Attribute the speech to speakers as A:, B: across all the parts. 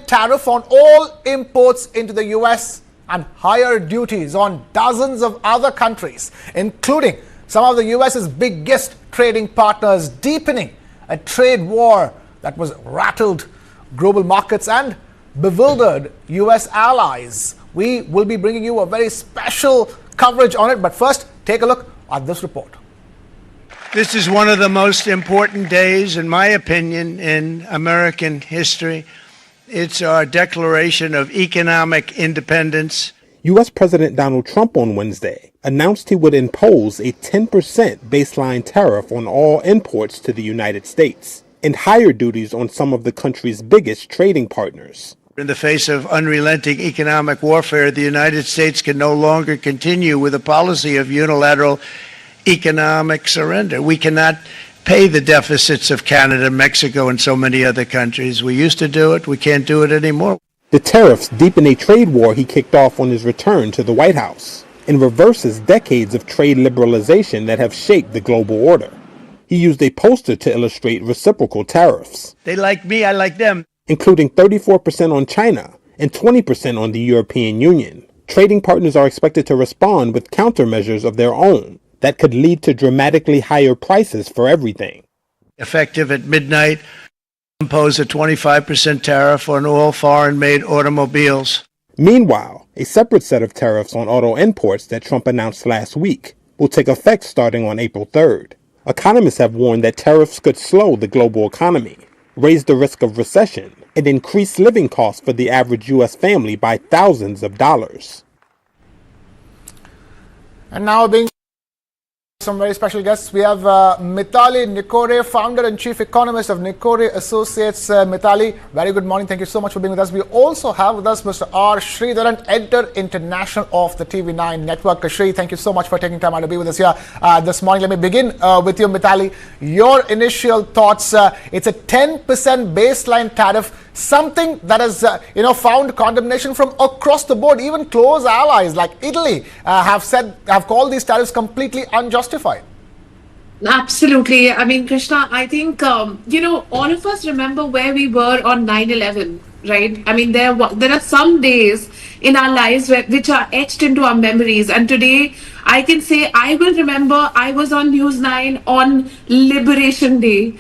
A: tariff on all imports into the US and higher duties on dozens of other countries, including some of the US's biggest trading partners, deepening a trade war that was rattled global markets and bewildered US allies. We will be bringing you a very special coverage on it, but first, take a look at this report.
B: This is one of the most important days, in my opinion, in American history. It's our declaration of economic independence.
C: U.S. President Donald Trump on Wednesday announced he would impose a 10% baseline tariff on all imports to the United States and higher duties on some of the country's biggest trading partners.
B: In the face of unrelenting economic warfare, the United States can no longer continue with a policy of unilateral economic surrender. We cannot pay the deficits of Canada, Mexico, and so many other countries. We used to do it. We can't do it anymore.
C: The tariffs deepen a trade war he kicked off on his return to the White House and reverses decades of trade liberalization that have shaped the global order. He used a poster to illustrate reciprocal tariffs.
B: They like me, I like them.
C: Including 34% on China and 20% on the European Union. Trading partners are expected to respond with countermeasures of their own that could lead to dramatically higher prices for everything.
B: Effective at midnight, impose a 25% tariff on all foreign-made automobiles.
C: Meanwhile, a separate set of tariffs on auto imports that Trump announced last week will take effect starting on April 3rd. Economists have warned that tariffs could slow the global economy, raise the risk of recession, and increase living costs for the average U.S. family by thousands of dollars.
A: And now being some very special guests, we have Mithali Nikore, founder and chief economist of Nikore Associates. Mithali, very good morning. Thank you so much for being with us. We also have with us Mr. R. Sridharan, editor international of the TV9 network. Shri, thank you so much for taking time out to be with us here this morning. Let me begin with you, Mithali. Your initial thoughts. It's a 10% baseline tariff, something that has found condemnation from across the board. Even close allies like Italy have called these tariffs completely unjustified.
D: Absolutely. I mean, Krishna, I think, all of us remember where we were on 9/11, right? I mean, there are some days in our lives which are etched into our memories. And today, I can say I will remember I was on News9 on Liberation Day.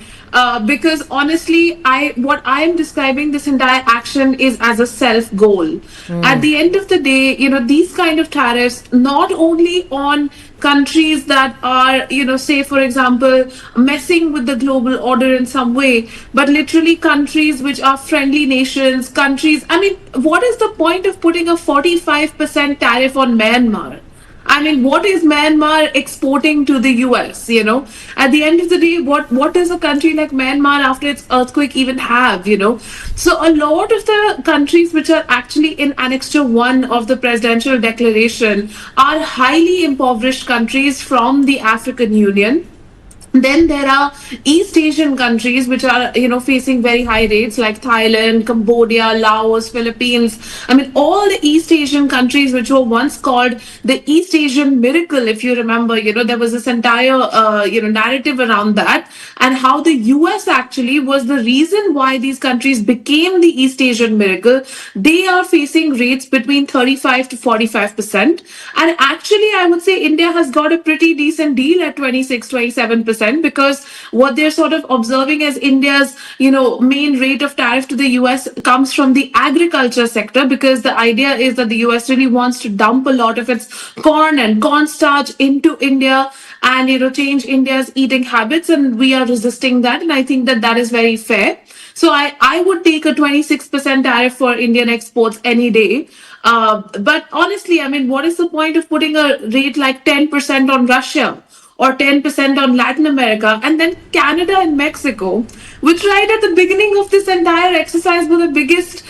D: Because honestly, what I am describing this entire action is as a self goal. At the end of the day, these kind of tariffs, not only on countries that are, say, for example, messing with the global order in some way, but literally countries which are friendly nations, countries. I mean, what is the point of putting a 45% tariff on Myanmar? I mean, what is Myanmar exporting to the US, At the end of the day, what does a country like Myanmar after its earthquake even have, So a lot of the countries which are actually in Annexure 1 of the Presidential Declaration are highly impoverished countries from the African Union. Then there are East Asian countries which are, facing very high rates like Thailand, Cambodia, Laos, Philippines. I mean, all the East Asian countries which were once called the East Asian miracle, if you remember, there was this entire, narrative around that, and how the US actually was the reason why these countries became the East Asian miracle. They are facing rates between 35 to 45%. And actually, I would say India has got a pretty decent deal at 26-27%. Because what they're sort of observing as India's, main rate of tariff to the US comes from the agriculture sector, because the idea is that the US really wants to dump a lot of its corn and cornstarch into India and, change India's eating habits. And we are resisting that. And I think that is very fair. So I would take a 26% tariff for Indian exports any day. But honestly, I mean, what is the point of putting a rate like 10% on Russia? Or 10% on Latin America, and then Canada and Mexico, which right at the beginning of this entire exercise were the biggest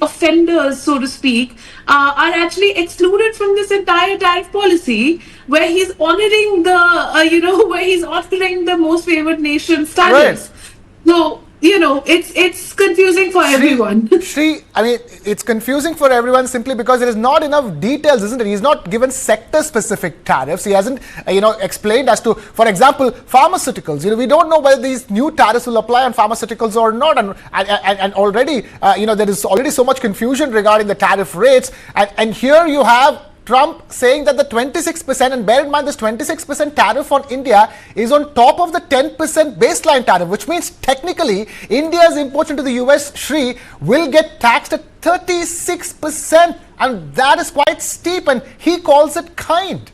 D: offenders, so to speak, are actually excluded from this entire tariff policy, where he's honoring the most favored nation status. Right. So, it's confusing for everyone.
A: Shri, I mean, it's confusing for everyone simply because there is not enough details, isn't it? He's not given sector-specific tariffs. He hasn't, explained as to, for example, pharmaceuticals. We don't know whether these new tariffs will apply on pharmaceuticals or not. And already, there is already so much confusion regarding the tariff rates. And here you have Trump saying that the 26%, and bear in mind this 26% tariff on India is on top of the 10% baseline tariff, which means technically India's imports into the US, Shri, will get taxed at 36%, and that is quite steep, and he calls it kind.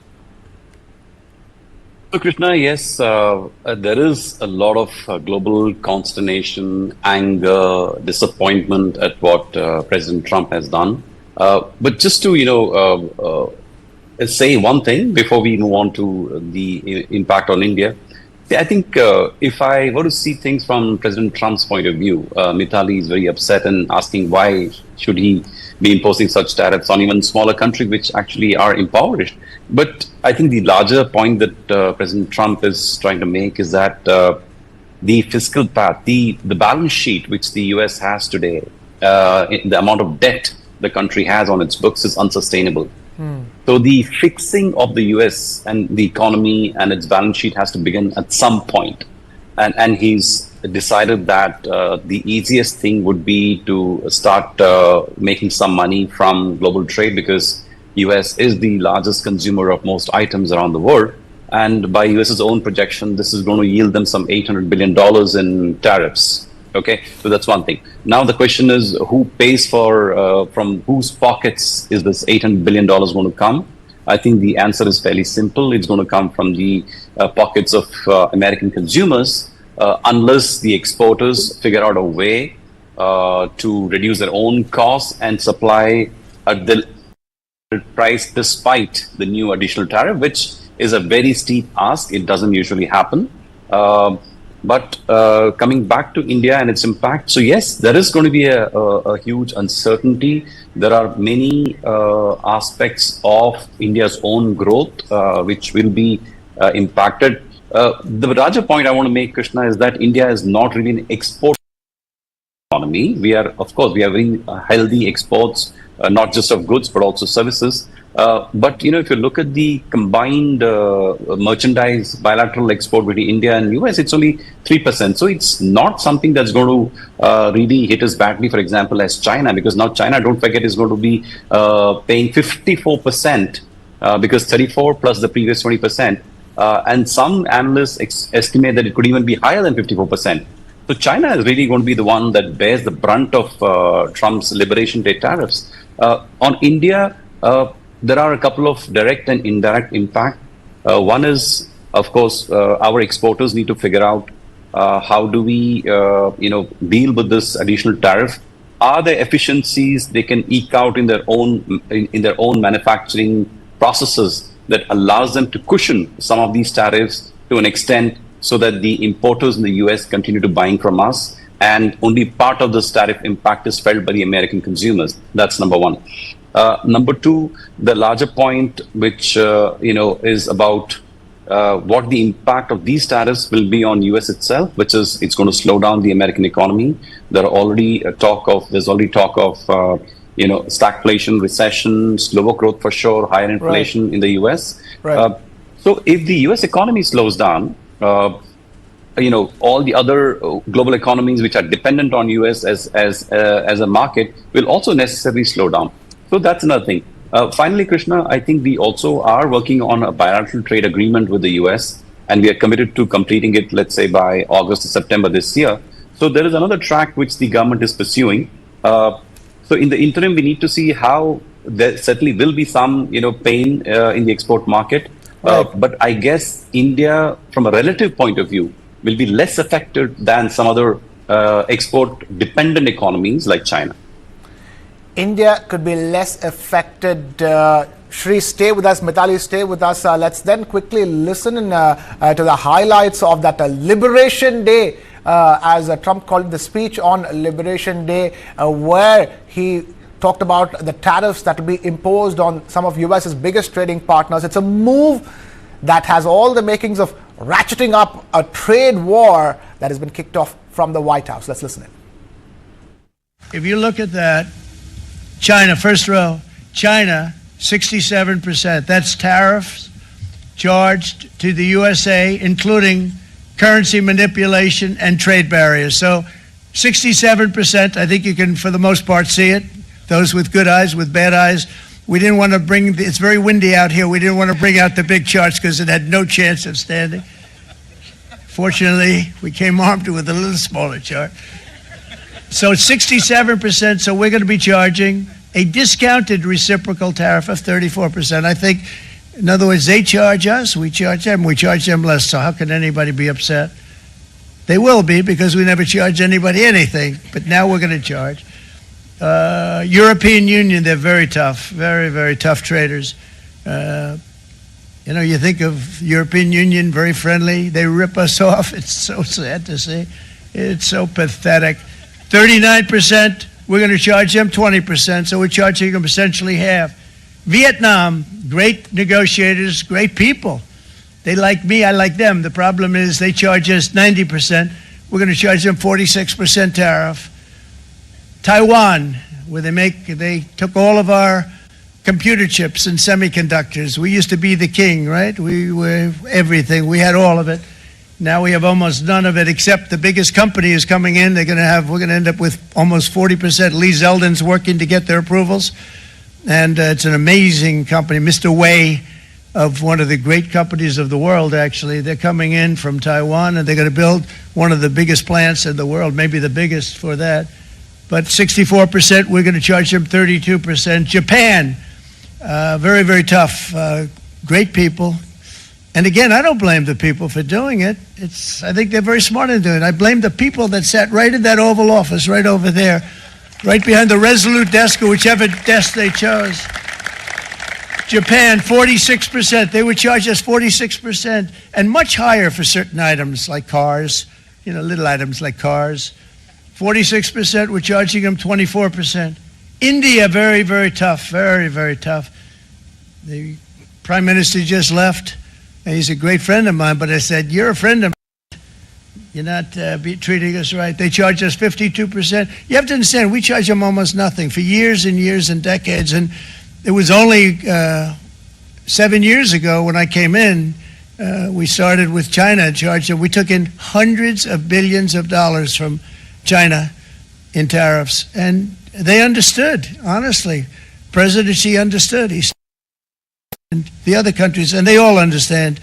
E: So, Krishna, yes, there is a lot of global consternation, anger, disappointment at what President Trump has done. But just to, say one thing before we move on to the impact on India. I think if I were to see things from President Trump's point of view, Mitali is very upset and asking why should he be imposing such tariffs on even smaller countries which actually are impoverished. But I think the larger point that President Trump is trying to make is that the fiscal path, the balance sheet which the US has today, the amount of debt the country has on its books is unsustainable. So the fixing of the US and the economy and its balance sheet has to begin at some point. And he's decided that the easiest thing would be to start making some money from global trade, because US is the largest consumer of most items around the world. And by US's own projection, this is going to yield them some $800 billion in tariffs. Okay, so that's one thing. Now the question is, who pays for, from whose pockets is this $800 billion going to come? I think the answer is fairly simple. It's going to come from the pockets of American consumers, unless the exporters figure out a way to reduce their own costs and supply at the price despite the new additional tariff, which is a very steep ask. It doesn't usually happen. But coming back to India and its impact, so yes, there is going to be a huge uncertainty. There are many aspects of India's own growth which will be impacted. The larger point I want to make, Krishna, is that India is not really an export economy. We are, of course, we are very healthy exports, not just of goods, but also services. But, if you look at the combined merchandise bilateral export between India and US, it's only 3%. So it's not something that's going to really hit us badly, for example, as China, because now China, don't forget, is going to be paying 54% because 34 plus the previous 20%. And some analysts estimate that it could even be higher than 54%. So China is really going to be the one that bears the brunt of Trump's Liberation Day tariffs. On India, there are a couple of direct and indirect impact. One is, of course, our exporters need to figure out how do we, deal with this additional tariff. Are there efficiencies they can eke out in their own manufacturing processes that allows them to cushion some of these tariffs to an extent, so that the importers in the US continue to buying from us, and only part of this tariff impact is felt by the American consumers. That's number one. Number two, the larger point, which is about what the impact of these tariffs will be on US itself, which is it's going to slow down the American economy. There's already talk of stagflation, recession, slower growth for sure, higher inflation in the US.
A: Right.
E: So if the US economy slows down, all the other global economies which are dependent on US as a market will also necessarily slow down. So that's another thing. Finally, Krishna, I think we also are working on a bilateral trade agreement with the US, and we are committed to completing it, let's say, by August or September this year. So there is another track which the government is pursuing. So in the interim, we need to see how there certainly will be some, pain in the export market. But I guess India, from a relative point of view, will be less affected than some other export-dependent economies like China.
A: India could be less affected. Shri, stay with us. Mitali, stay with us. Let's then quickly listen to the highlights of that Liberation Day, as Trump called it, the speech on Liberation Day, where he talked about the tariffs that will be imposed on some of US's biggest trading partners. It's a move that has all the makings of ratcheting up a trade war that has been kicked off from the White House. Let's listen in.
B: If you look at that, China, first row, China, 67%. That's tariffs charged to the USA, including currency manipulation and trade barriers. So 67%, I think you can, for the most part, see it. Those with good eyes, with bad eyes. We didn't want to bring, it's very windy out here, we didn't want to bring out the big charts because it had no chance of standing. Fortunately, we came armed with a little smaller chart. So it's 67%, so we're going to be charging a discounted reciprocal tariff of 34%. I think, in other words, they charge us, we charge them less, so how can anybody be upset? They will be, because we never charge anybody anything, but now we're going to charge. European Union, they're very tough, very, very tough traders. You know, you think of European Union, very friendly, they rip us off. It's so sad to see. It's so pathetic. 39%, we're going to charge them 20%, so we're charging them essentially half. Vietnam, great negotiators, great people. They like me, I like them. The problem is they charge us 90%. We're going to charge them 46% tariff. Taiwan, where they took all of our computer chips and semiconductors. We used to be the king, right? We were everything. We had all of it. Now we have almost none of it, except the biggest company is coming in. We're going to end up with almost 40%. Lee Zeldin's working to get their approvals. And it's an amazing company. Mr. Wei, of one of the great companies of the world, actually, they're coming in from Taiwan, and they're going to build one of the biggest plants in the world, maybe the biggest for that. But 64%, we're going to charge them 32%. Japan, very, very tough, great people. And again, I don't blame the people for doing it. I think they're very smart in doing it. I blame the people that sat right in that Oval Office, right over there, right behind the Resolute desk or whichever desk they chose. Japan, 46%. They would charge us 46%, and much higher for certain items like cars, you know, little items like cars. 46%, we're charging them 24%. India, very, very tough, very, very tough. The Prime Minister just left, and he's a great friend of mine, but I said, you're a friend of mine. You're not treating us right. They charge us 52%. You have to understand, we charge them almost nothing for years and years and decades, and it was only 7 years ago when I came in, we started with China and charged them. We took in hundreds of billions of dollars from China in tariffs, and they understood, honestly. President Xi understood. And the other countries, and they all understand.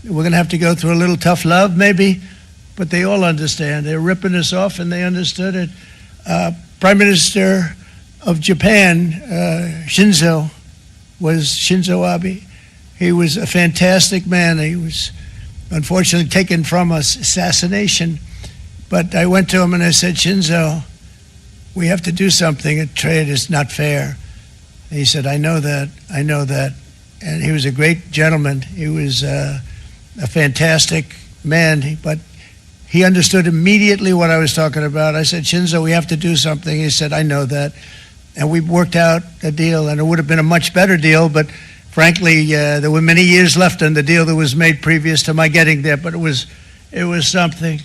B: We're going to have to go through a little tough love, maybe, but they all understand. They're ripping us off, and they understood it. Prime Minister of Japan, Shinzo Abe. He was a fantastic man. He was unfortunately taken from us, assassination. But I went to him and I said, Shinzo, we have to do something. Trade is not fair. And he said, I know that. And he was a great gentleman. He was a fantastic man, but he understood immediately what I was talking about. I said, Shinzo, we have to do something. He said, I know that. And we worked out a deal, and it would have been a much better deal, but frankly, there were many years left on the deal that was made previous to my getting there, but it was something.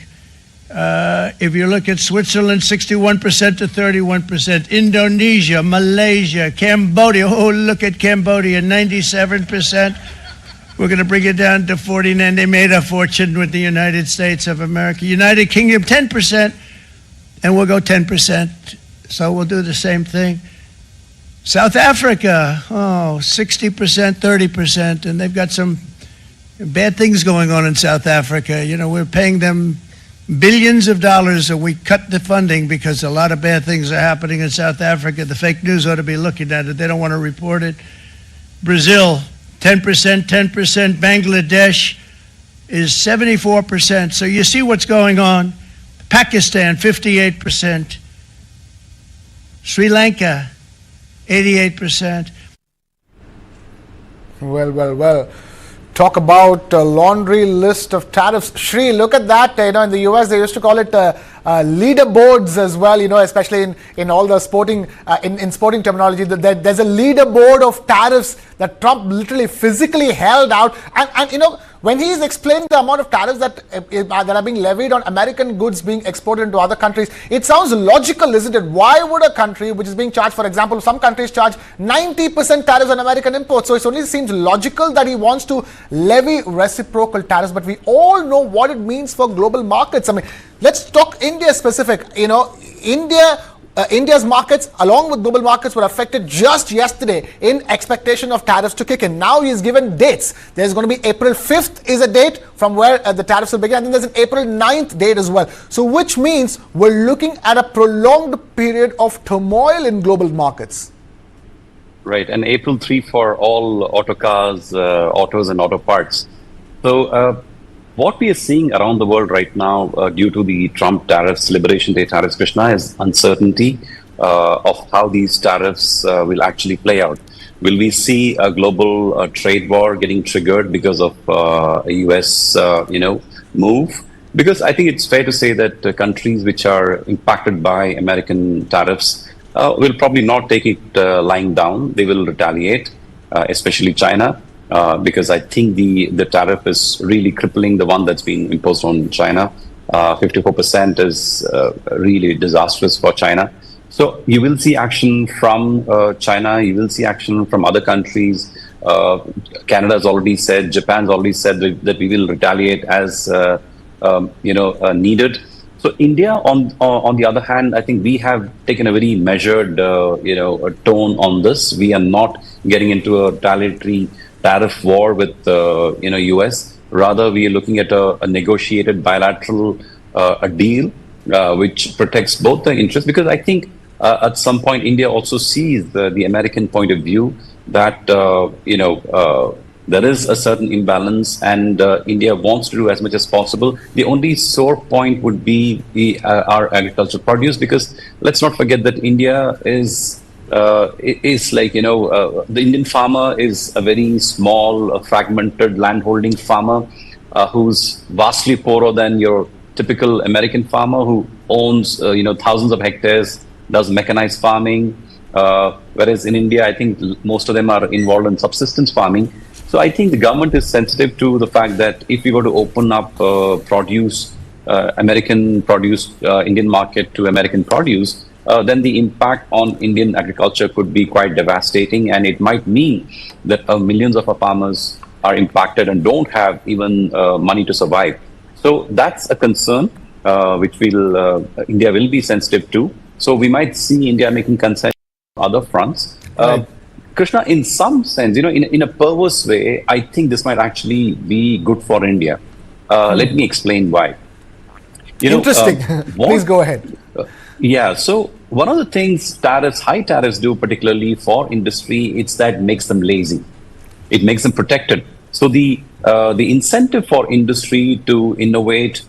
B: If you look at Switzerland, 61% to 31%. Indonesia, Malaysia, Cambodia. Oh, look at Cambodia, 97%. We're going to bring it down to 49. They made a fortune with the United States of America. United Kingdom, 10%, and we'll go 10%. So we'll do the same thing. South Africa, 60%, 30%, and they've got some bad things going on in South Africa. You know, we're paying them billions of dollars, and we cut the funding because a lot of bad things are happening in South Africa. The fake news ought to be looking at it. They don't want to report it. Brazil, 10%, 10%. Bangladesh is 74%. So you see what's going on. Pakistan, 58%. Sri Lanka, 88%.
A: Well. Talk about a laundry list of tariffs. Shri, look at that. You know, in the US, they used to call it leaderboards as well, you know, especially in all the sporting, in sporting terminology. There's a leaderboard of tariffs that Trump literally physically held out. And you know, when he is explaining the amount of tariffs that are being levied on American goods being exported into other countries, it sounds logical, isn't it? Why would a country which is being charged, for example, some countries charge 90% tariffs on American imports, so it only seems logical that he wants to levy reciprocal tariffs. But we all know what it means for global markets. I mean, let's talk India specific. You know, India's markets, along with global markets, were affected just yesterday in expectation of tariffs to kick in. Now he's given dates. There's going to be April 5th is a date from where the tariffs will begin. I think there's an April 9th date as well. So which means we're looking at a prolonged period of turmoil in global markets.
E: Right, and April 3 for all auto cars, autos and auto parts. So what we are seeing around the world right now due to the Trump tariffs, Liberation Day tariffs, Krishna, is uncertainty of how these tariffs will actually play out. Will we see a global trade war getting triggered because of a US, move? Because I think it's fair to say that countries which are impacted by American tariffs will probably not take it lying down. They will retaliate, especially China. Because I think the tariff is really crippling, the one that's been imposed on China. 54% is really disastrous for China. So you will see action from China, you will see action from other countries. Canada's already said, Japan's already said that we will retaliate as needed. So India, on the other hand, I think we have taken a very measured, tone on this. We are not getting into a retaliatory tariff war with US. Rather, we are looking at a negotiated bilateral a deal which protects both the interests. Because I think at some point India also sees the American point of view that there is a certain imbalance, and India wants to do as much as possible. The only sore point would be our agricultural produce, because let's not forget that India is like, the Indian farmer is a very small, fragmented landholding farmer who's vastly poorer than your typical American farmer who owns, thousands of hectares, does mechanized farming. Whereas in India, I think most of them are involved in subsistence farming. So I think the government is sensitive to the fact that if we were to open up American produce, Indian market to American produce, then the impact on Indian agriculture could be quite devastating, and it might mean that millions of our farmers are impacted and don't have even money to survive. So that's a concern which India will be sensitive to. So we might see India making concessions on other fronts.
A: Right.
E: Krishna, in some sense, in a perverse way, I think this might actually be good for India. Let me explain why.
A: Interesting. Please go ahead.
E: So one of the things high tariffs do, particularly for industry, it's that it makes them lazy. It makes them protected. So the incentive for industry to innovate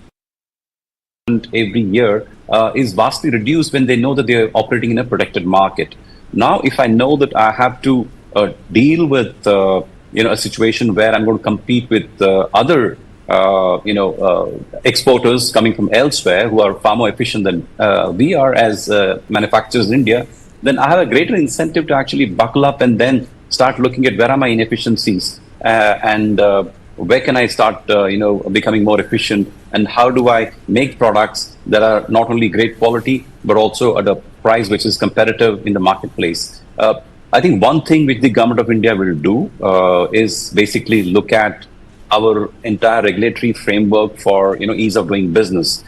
E: every year is vastly reduced when they know that they're operating in a protected market. Now, if I know that I have to deal with a situation where I'm going to compete with other exporters coming from elsewhere who are far more efficient than we are as manufacturers in India, then I have a greater incentive to actually buckle up and then start looking at where are my inefficiencies and where can I start becoming more efficient, and how do I make products that are not only great quality but also at a price which is competitive in the marketplace. I think one thing which the government of India will do is basically look at our entire regulatory framework for ease of doing business,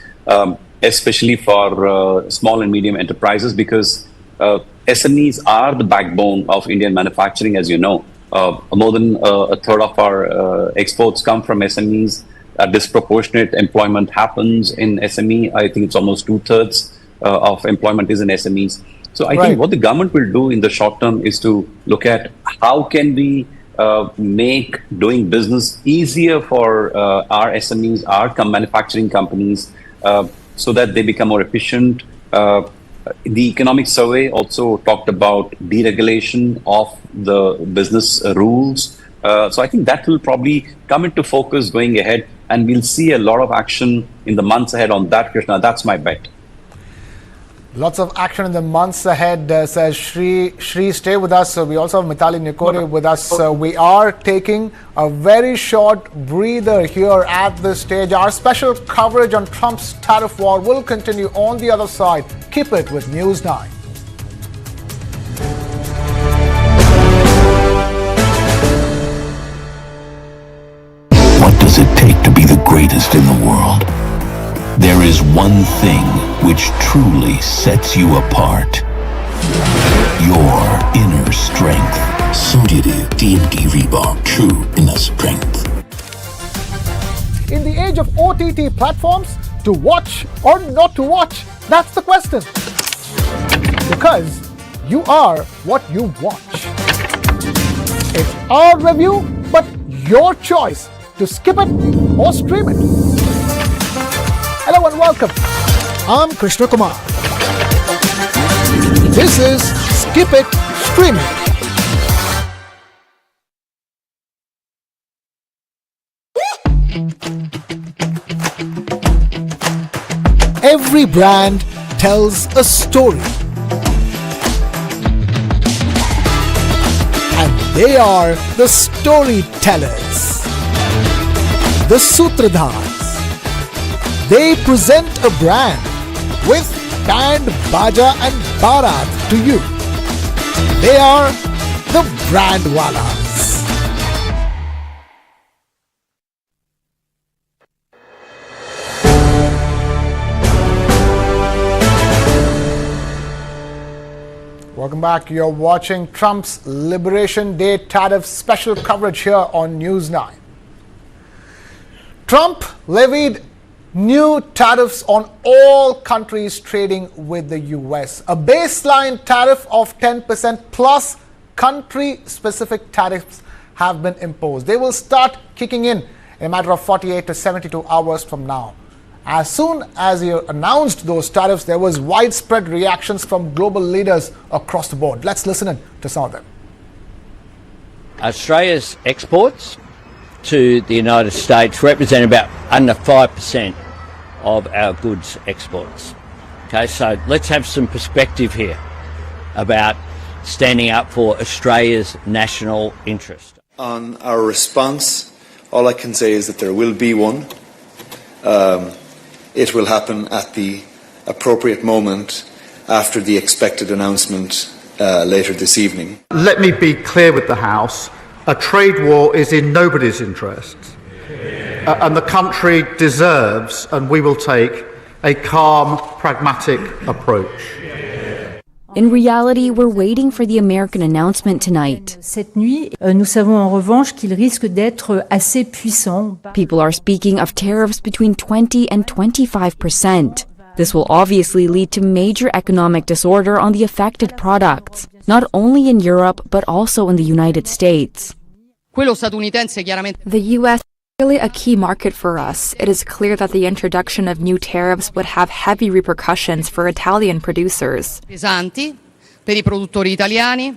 E: especially for small and medium enterprises, because SMEs are the backbone of Indian manufacturing, as you know. More than a third of our exports come from SMEs. Disproportionate employment happens in SME. I think it's almost 2/3 of employment is in SMEs. So I think what the government will do in the short term is to look at how can we make doing business easier for our SMEs, our manufacturing companies, so that they become more efficient. The economic survey also talked about deregulation of the business rules. So I think that will probably come into focus going ahead, and we'll see a lot of action in the months ahead on that, Krishna. That's my bet.
A: Lots of action in the months ahead, says Shri. Shri, stay with us. We also have Mitali Nikore with us. We are taking a very short breather here at this stage. Our special coverage on Trump's tariff war will continue on the other side. Keep it with News 9.
F: What does it take to be the greatest in the world? There is one thing which truly sets you apart. Your inner strength. Sundiri TNT Reebok, true inner strength.
A: In the age of OTT platforms, to watch or not to watch, that's the question. Because you are what you watch. It's our review, but your choice to skip it or stream it. Hello and welcome. I'm Krishna Kumar. This is Skip It, Stream It. Every brand tells a story. And they are the storytellers, the Sutradhars. They present a brand with band, baja and barat to you. They are the Brandwalas. Welcome back. You're watching Trump's Liberation Day tariff special coverage here on News 9. Trump levied new tariffs on all countries trading with the US. A baseline tariff of 10% plus country-specific tariffs have been imposed. They will start kicking in a matter of 48 to 72 hours from now. As soon as he announced those tariffs, there was widespread reactions from global leaders across the board. Let's listen in to some of them.
G: Australia's exports to the United States represent about under 5% of our goods exports. Okay, so let's have some perspective here about standing up for Australia's national interest.
H: On our response, all I can say is that there will be one. It will happen at the appropriate moment after the expected announcement later this evening.
I: Let me be clear with the House. A trade war is in nobody's interest. And the country deserves, and we will take, a calm, pragmatic approach.
J: In reality, we're waiting for the American announcement tonight.
K: Cette nuit, nous savons en revanche qu'il risque d'être assez puissant.
J: People are speaking of tariffs between 20 and 25%. This will obviously lead to major economic disorder on the affected products, not only in Europe, but also in the United States.
L: The U.S. is really a key market for us. It is clear that the introduction of new tariffs would have heavy repercussions for Italian producers.
M: Pesanti per I produttori italiani.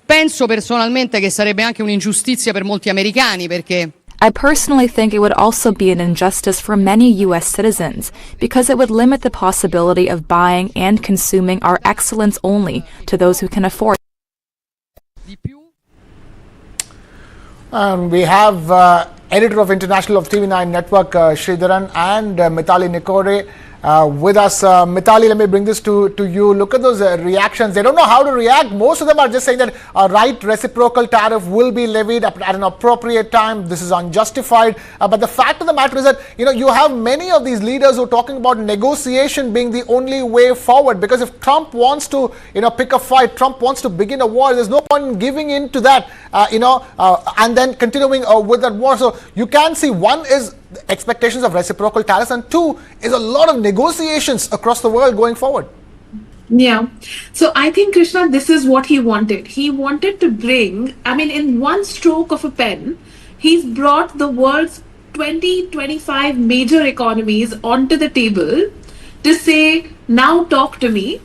M: Penso personalmente che sarebbe anche un'ingiustizia per molti americani perché
L: I personally think it would also be an injustice for many U.S. citizens because it would limit the possibility of buying and consuming our excellence only to those who can afford.
A: We have editor of International of TV9 Network, Sridharan, and Mitali Nikore with us. Mitali, let me bring this to you. Look at those reactions. They don't know how to react. Most of them are just saying that a right reciprocal tariff will be levied at an appropriate time. This is unjustified. But the fact of the matter is that, you have many of these leaders who are talking about negotiation being the only way forward. Because if Trump wants to, pick a fight, Trump wants to begin a war, there's no point in giving in to that, and then continuing with that war. So you can see, one is expectations of reciprocal tariffs, and two is a lot of negotiations across the world going forward.
D: Yeah. So I think, Krishna, this is what he wanted. He wanted to bring, in one stroke of a pen, he's brought the world's 25 major economies onto the table to say, now talk to me,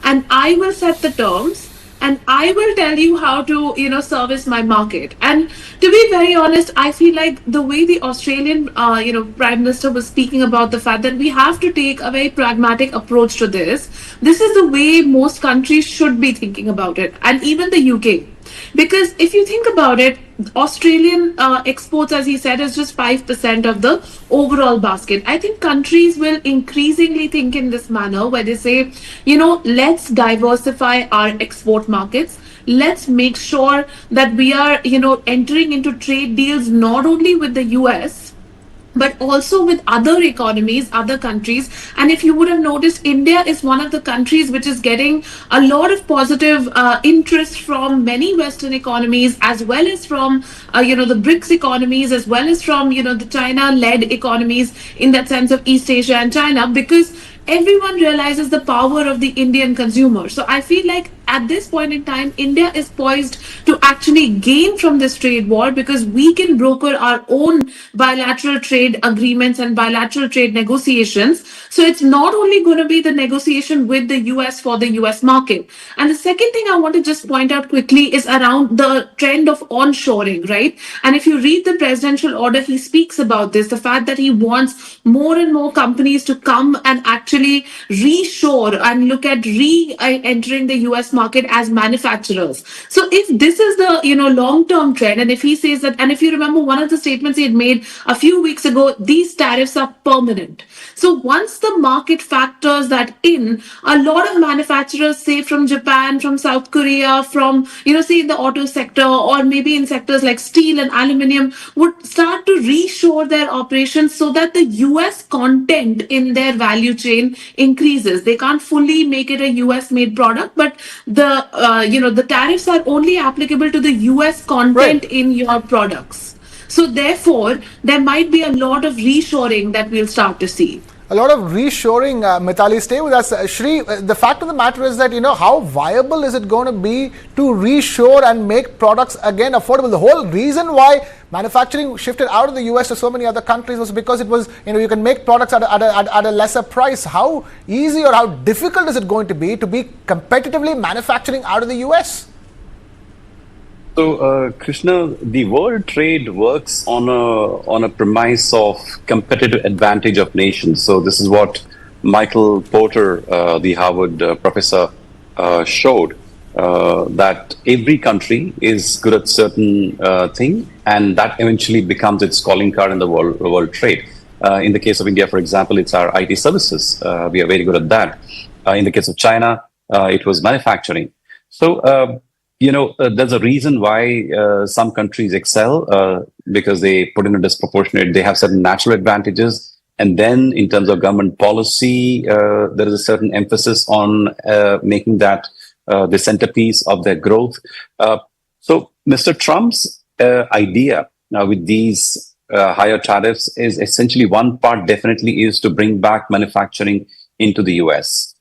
D: and I will set the terms, and I will tell you how to, service my market. And to be very honest, I feel like the way the Australian, Prime Minister was speaking about the fact that we have to take a very pragmatic approach to this. This is the way most countries should be thinking about it, and even the UK. Because if you think about it, Australian exports, as he said, is just 5% of the overall basket. I think countries will increasingly think in this manner where they say, let's diversify our export markets. Let's make sure that we are, entering into trade deals not only with the US, but also with other economies, other countries. And if you would have noticed, India is one of the countries which is getting a lot of positive interest from many Western economies, as well as from, the BRICS economies, as well as from, the China-led economies, in that sense of East Asia and China, because everyone realizes the power of the Indian consumer. So I feel like at this point in time, India is poised to actually gain from this trade war, because we can broker our own bilateral trade agreements and bilateral trade negotiations. So it's not only going to be the negotiation with the US for the US market. And the second thing I want to just point out quickly is around the trend of onshoring, right? And if you read the presidential order, he speaks about this, the fact that he wants more and more companies to come and actually reshore and look at re-entering the US market as manufacturers. So if this is the long-term trend, and if he says that, and if you remember one of the statements he had made a few weeks ago, these tariffs are permanent. So once the market factors that in, a lot of manufacturers, say from Japan, from South Korea, from say in the auto sector, or maybe in sectors like steel and aluminium, would start to reshore their operations so that the US content in their value chain increases. They can't fully make it a US made product, but the tariffs are only applicable to the US content in your products. So therefore, there might be a lot of reshoring that we'll start to see.
A: A lot of reshoring, Mithali. Stay with us. Shri, the fact of the matter is that, how viable is it going to be to reshore and make products again affordable? The whole reason why manufacturing shifted out of the US to so many other countries was because it was, you can make products at a lesser price. How easy or how difficult is it going to be competitively manufacturing out of the US?
E: So, Krishna, the world trade works on a premise of competitive advantage of nations. So this is what Michael Porter, the Harvard professor, showed, that every country is good at certain thing, and that eventually becomes its calling card in the world trade. In the case of India, for example, it's our IT services. We are very good at that. In the case of China, it was manufacturing. So, there's a reason why some countries excel, because they put in a disproportionate, they have certain natural advantages. And then in terms of government policy, there is a certain emphasis on making that the centerpiece of their growth. So Mr. Trump's idea with these higher tariffs is essentially, one part definitely is to bring back manufacturing into the US.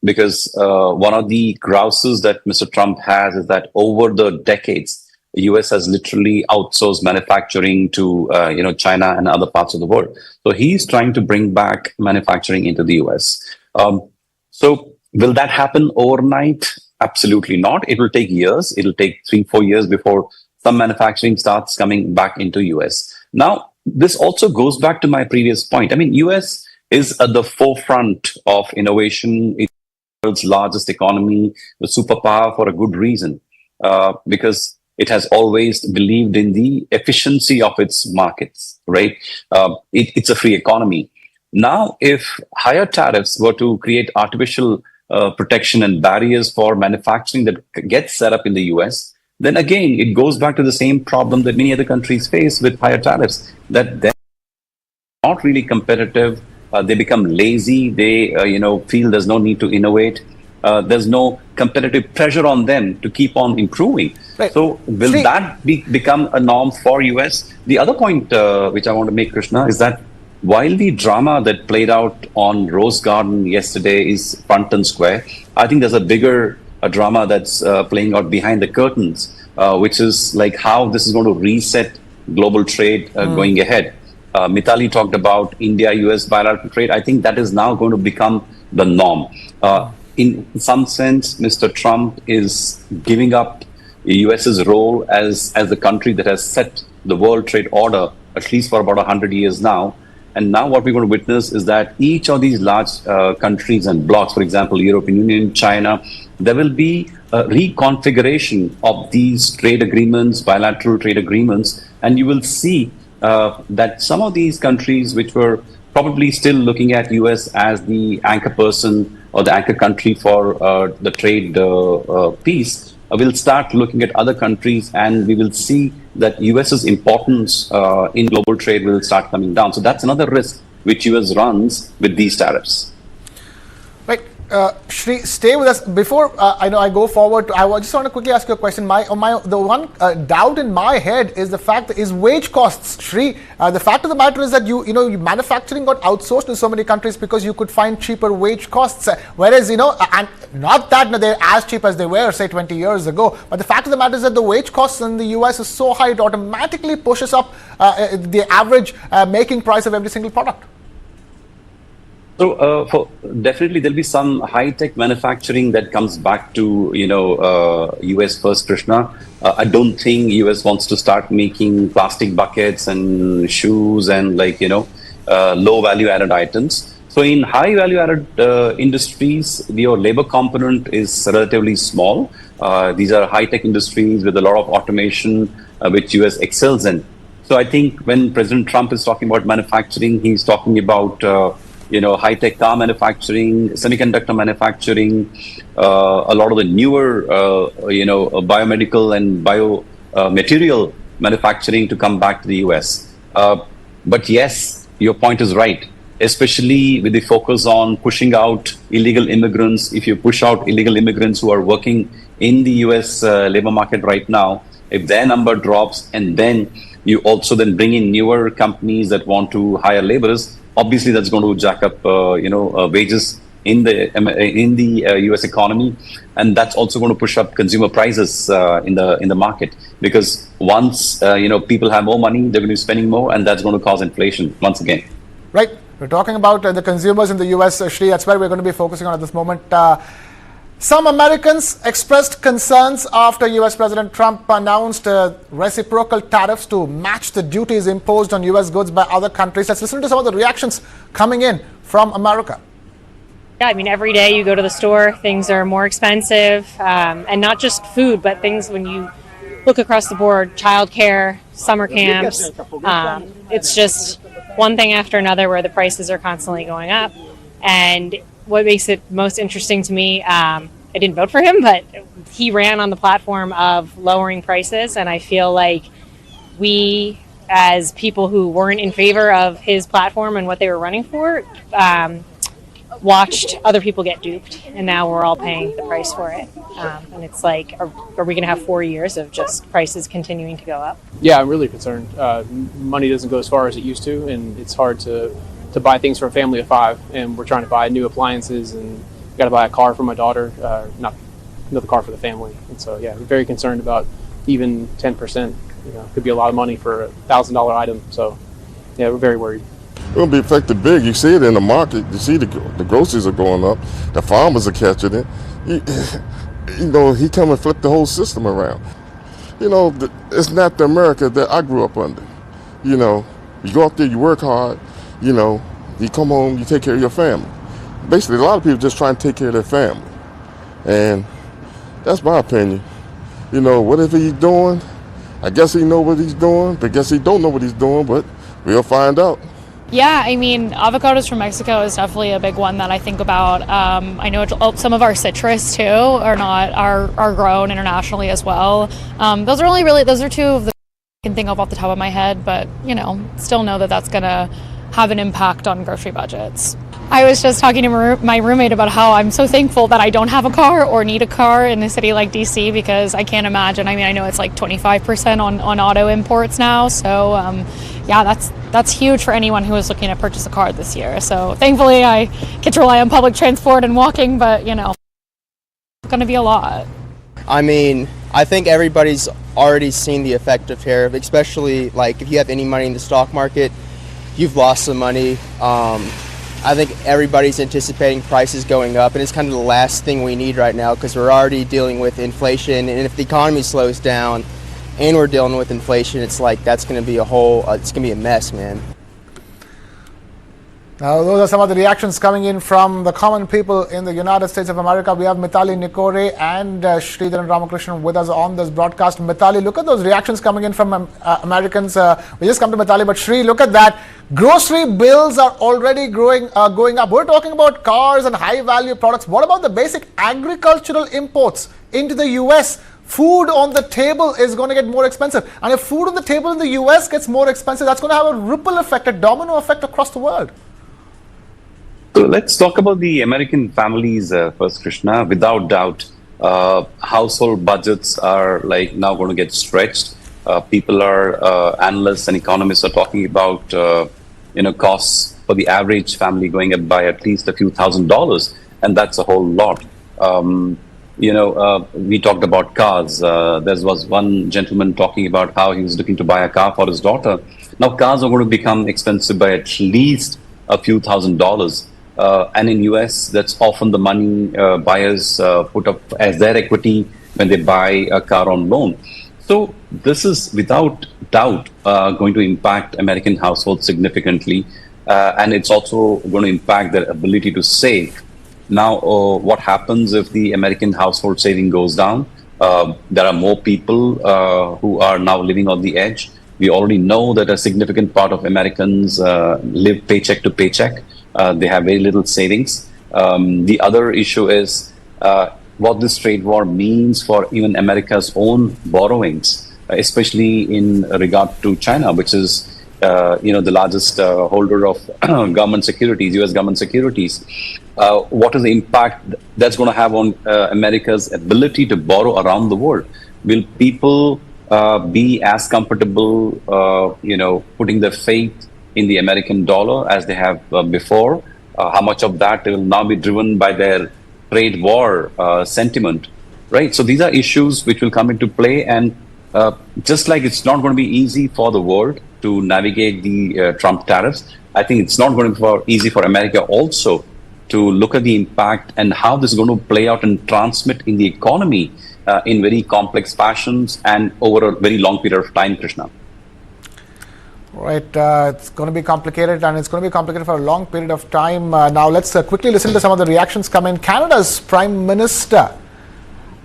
E: Because one of the grouses that Mr. Trump has is that over the decades, the US has literally outsourced manufacturing to China and other parts of the world. So he's trying to bring back manufacturing into the US. So will that happen overnight? Absolutely not. It will take years. It will take 3-4 years before some manufacturing starts coming back into US. Now, this also goes back to my previous point. I mean, US is at the forefront of innovation. It's the world's largest economy, the superpower, for a good reason, because it has always believed in the efficiency of its markets, right? It's a free economy. Now, if higher tariffs were to create artificial protection and barriers for manufacturing that gets set up in the US, then again, it goes back to the same problem that many other countries face with higher tariffs, that they're not really competitive. They become lazy. They, feel there's no need to innovate. There's no competitive pressure on them to keep on improving. Right. So will that become a norm for US? The other point which I want to make, Krishna, is that while the drama that played out on Rose Garden yesterday is front and square, I think there's a bigger drama that's playing out behind the curtains, which is like how this is going to reset global trade going ahead. Mithali talked about India-US bilateral trade. I think that is now going to become the norm. in some sense, Mr. Trump is giving up the US's role as the country that has set the world trade order, at least for about 100 years now. And now what we're going to witness is that each of these large countries and blocs, for example, European Union, China, there will be a reconfiguration of these trade agreements, bilateral trade agreements, and you will see that some of these countries which were probably still looking at US as the anchor person or the anchor country for the trade piece will start looking at other countries, and we will see that US's importance in global trade will start coming down. So that's another risk which US runs with these tariffs.
A: Right. Shri, stay with us. Before I go forward, I just want to quickly ask you a question. The one doubt in my head is the fact that is wage costs. Shri, the fact of the matter is that you manufacturing got outsourced in so many countries because you could find cheaper wage costs. Whereas and not that they're as cheap as they were say 20 years ago, but the fact of the matter is that the wage costs in the US is so high it automatically pushes up the average making price of every single product.
E: So definitely there'll be some high-tech manufacturing that comes back to US first, Krishna. I don't think US wants to start making plastic buckets and shoes and low value-added items. So in high value-added industries, your labor component is relatively small. These are high-tech industries with a lot of automation, which US excels in. So I think when President Trump is talking about manufacturing, he's talking about high-tech car manufacturing, semiconductor manufacturing, a lot of the newer, biomedical and biomaterial manufacturing to come back to the US. But yes, your point is right, especially with the focus on pushing out illegal immigrants. If you push out illegal immigrants who are working in the US labor market right now, if their number drops and then you also then bring in newer companies that want to hire laborers, obviously that's going to jack up wages in the US economy, and that's also going to push up consumer prices in the market, because once people have more money, they're going to be spending more, and that's going to cause inflation once again.
A: Right. We're talking about the consumers in the US, Shri. That's where we're going to be focusing on at this moment. Some Americans expressed concerns after US President Trump announced reciprocal tariffs to match the duties imposed on US goods by other countries. Let's listen to some of the reactions coming in from America.
N: Yeah, I mean, every day you go to the store, things are more expensive, and not just food, but things when you look across the board, childcare, summer camps, it's just one thing after another where the prices are constantly going up. And what makes it most interesting to me, I didn't vote for him, but he ran on the platform of lowering prices, and I feel like we, as people who weren't in favor of his platform and what they were running for, watched other people get duped, and now we're all paying the price for it. And it's like, are we going to have 4 years of just prices continuing to go up?
O: Yeah, I'm really concerned. Money doesn't go as far as it used to, and it's hard to buy things for a family of 5, and we're trying to buy new appliances, and got to buy a car for my daughter, not another car for the family. And so, yeah, I'm very concerned about even 10%. Could be a lot of money for a $1,000 item. So, yeah, we're very worried.
P: It'll be affected big. You see it in the market. You see the groceries are going up. The farmers are catching it. He come and flip the whole system around. It's not the America that I grew up under. You go out there, you work hard. You come home, you take care of your family. Basically, a lot of people just try and take care of their family. And that's my opinion. Whatever he's doing, I guess he know what he's doing, but I guess he don't know what he's doing, but we'll find out.
Q: Yeah, I mean, avocados from Mexico is definitely a big one that I think about. I know some of our citrus too are grown internationally as well. Those are two of the I can think of off the top of my head, but still know that that's gonna have an impact on grocery budgets. I was just talking to my roommate about how I'm so thankful that I don't have a car or need a car in a city like DC, because I can't imagine. I mean, I know it's like 25% on auto imports now, so yeah, that's huge for anyone who is looking to purchase a car this year. So thankfully I get to rely on public transport and walking, but it's going to be a lot.
R: I mean, I think everybody's already seen the effect of tariff, especially like if you have any money in the stock market, you've lost some money. I think everybody's anticipating prices going up, and it's kind of the last thing we need right now because we're already dealing with inflation, and if the economy slows down and we're dealing with inflation, it's like that's going to be it's going to be a mess, man.
A: Now, those are some of the reactions coming in from the common people in the United States of America. We have Mithali Nikore and Sridharan Ramakrishnan with us on this broadcast. Mithali, look at those reactions coming in from Americans. We just come to Mithali, but Sri, look at that. Grocery bills are already going up. We're talking about cars and high-value products. What about the basic agricultural imports into the U.S.? Food on the table is going to get more expensive. And if food on the table in the U.S. gets more expensive, that's going to have a ripple effect, a domino effect across the world.
E: So let's talk about the American families first, Krishna. Without doubt, household budgets are like now going to get stretched. People analysts and economists are talking about, costs for the average family going up by at least a few $1,000s, and that's a whole lot. We talked about cars. There was one gentleman talking about how he was looking to buy a car for his daughter. Now cars are going to become expensive by at least a few $1,000s. And in US, that's often the money buyers put up as their equity when they buy a car on loan. So this is without doubt going to impact American households significantly. And it's also going to impact their ability to save. Now, what happens if the American household saving goes down? There are more people who are now living on the edge. We already know that a significant part of Americans live paycheck to paycheck. They have very little savings. The other issue is what this trade war means for even America's own borrowings, especially in regard to China, which is the largest holder of government securities, U.S. government securities. What is the impact that's going to have on America's ability to borrow around the world? Will people be as comfortable, putting their faith in the American dollar as they have before? How much of that will now be driven by their trade war sentiment, right? So these are issues which will come into play, and just like it's not going to be easy for the world to navigate the Trump tariffs, I think it's not going to be easy for America also to look at the impact and how this is going to play out and transmit in the economy in very complex fashions and over a very long period of time, Krishna.
A: Right, it's going to be complicated, and it's going to be complicated for a long period of time. Now, let's quickly listen to some of the reactions come in. Canada's Prime Minister,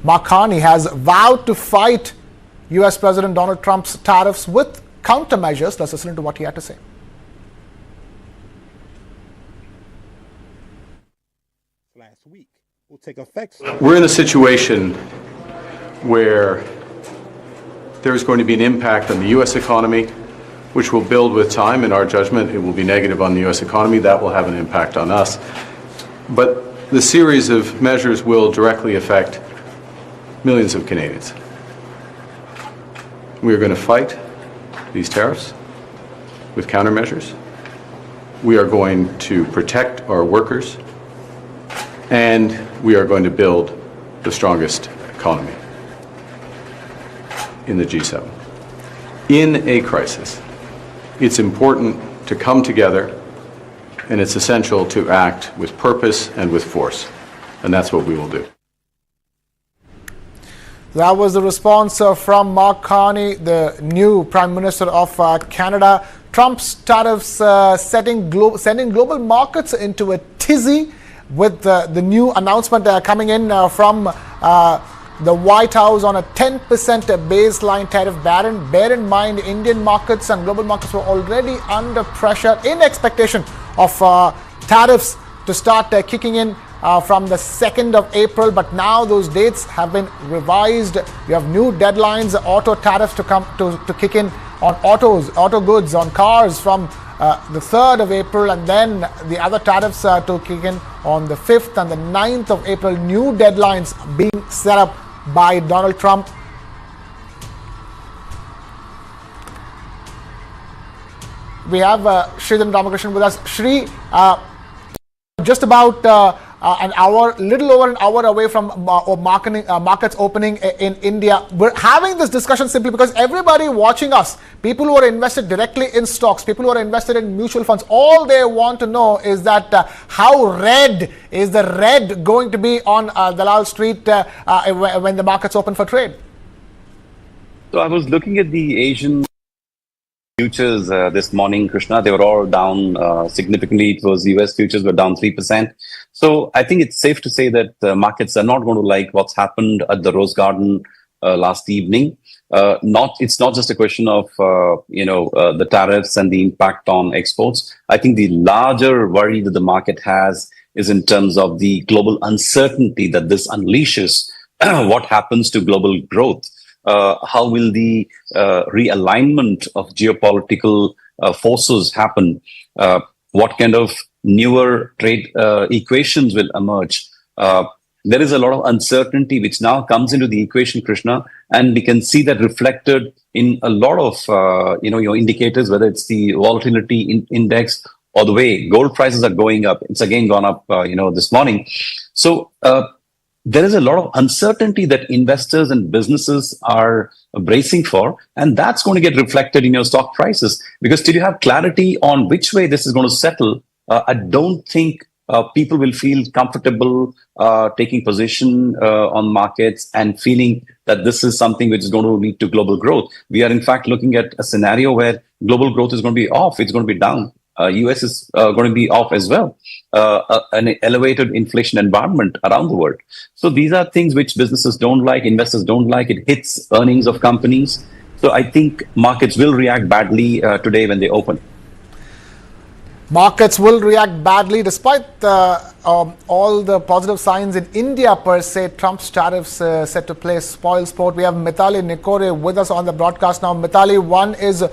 A: Mark Carney, has vowed to fight U.S. President Donald Trump's tariffs with countermeasures. Let's listen to what he had to say.
C: Last week will take effect.
S: We're in a situation where there is going to be an impact on the U.S. economy, which will build with time. In our judgment, it will be negative on the U.S. economy. That will have an impact on us. But the series of measures will directly affect millions of Canadians. We are going to fight these tariffs with countermeasures. We are going to protect our workers, and we are going to build the strongest economy in the G7. In a crisis, it's important to come together, and it's essential to act with purpose and with force, and that's what we will do.
A: That was the response from Mark Carney, the new Prime Minister of Canada. Trump's tariffs sending global markets into a tizzy, with the new announcement coming in from the White House on a 10% baseline tariff. Bear in mind, Indian markets and global markets were already under pressure in expectation of tariffs to start kicking in from the 2nd of April, but now those dates have been revised. You have new deadlines, auto tariffs to kick in on auto goods, on cars from the 3rd of April, and then the other tariffs to kick in on the 5th and the 9th of April. New deadlines being set up by Donald Trump. We have Sridharan Ramakrishnan with us. Shri, just about little over an hour away from markets opening in India. We're having this discussion simply because everybody watching us, people who are invested directly in stocks, people who are invested in mutual funds, all they want to know is that how red is the red going to be on Dalal Street when the markets open for trade?
E: So I was looking at the Asian futures this morning, Krishna. They were all down significantly. It was US futures were down 3%. So I think it's safe to say that markets are not going to like what's happened at the Rose Garden last evening. It's not just a question of the tariffs and the impact on exports. I think the larger worry that the market has is in terms of the global uncertainty that this unleashes. What happens to global growth? How will the realignment of geopolitical forces happen? What kind of newer trade equations will emerge? There is a lot of uncertainty which now comes into the equation, Krishna, and we can see that reflected in a lot of your indicators, whether it's the volatility index or the way gold prices are going up. It's again gone up, this morning. So there is a lot of uncertainty that investors and businesses are bracing for, and that's going to get reflected in your stock prices. Because till you have clarity on which way this is going to settle, I don't think people will feel comfortable taking position on markets and feeling that this is something which is going to lead to global growth. We are in fact looking at a scenario where global growth is going to be off. It's going to be down. US is going to be off as well. An elevated inflation environment around the world. So these are things which businesses don't like, investors don't like. It hits earnings of companies. So I think markets will react badly today when they open.
A: Markets will react badly despite all the positive signs in India per se. Trump's tariffs set to play spoil sport. We have Mithali Nikore with us on the broadcast now. Mithali, one is,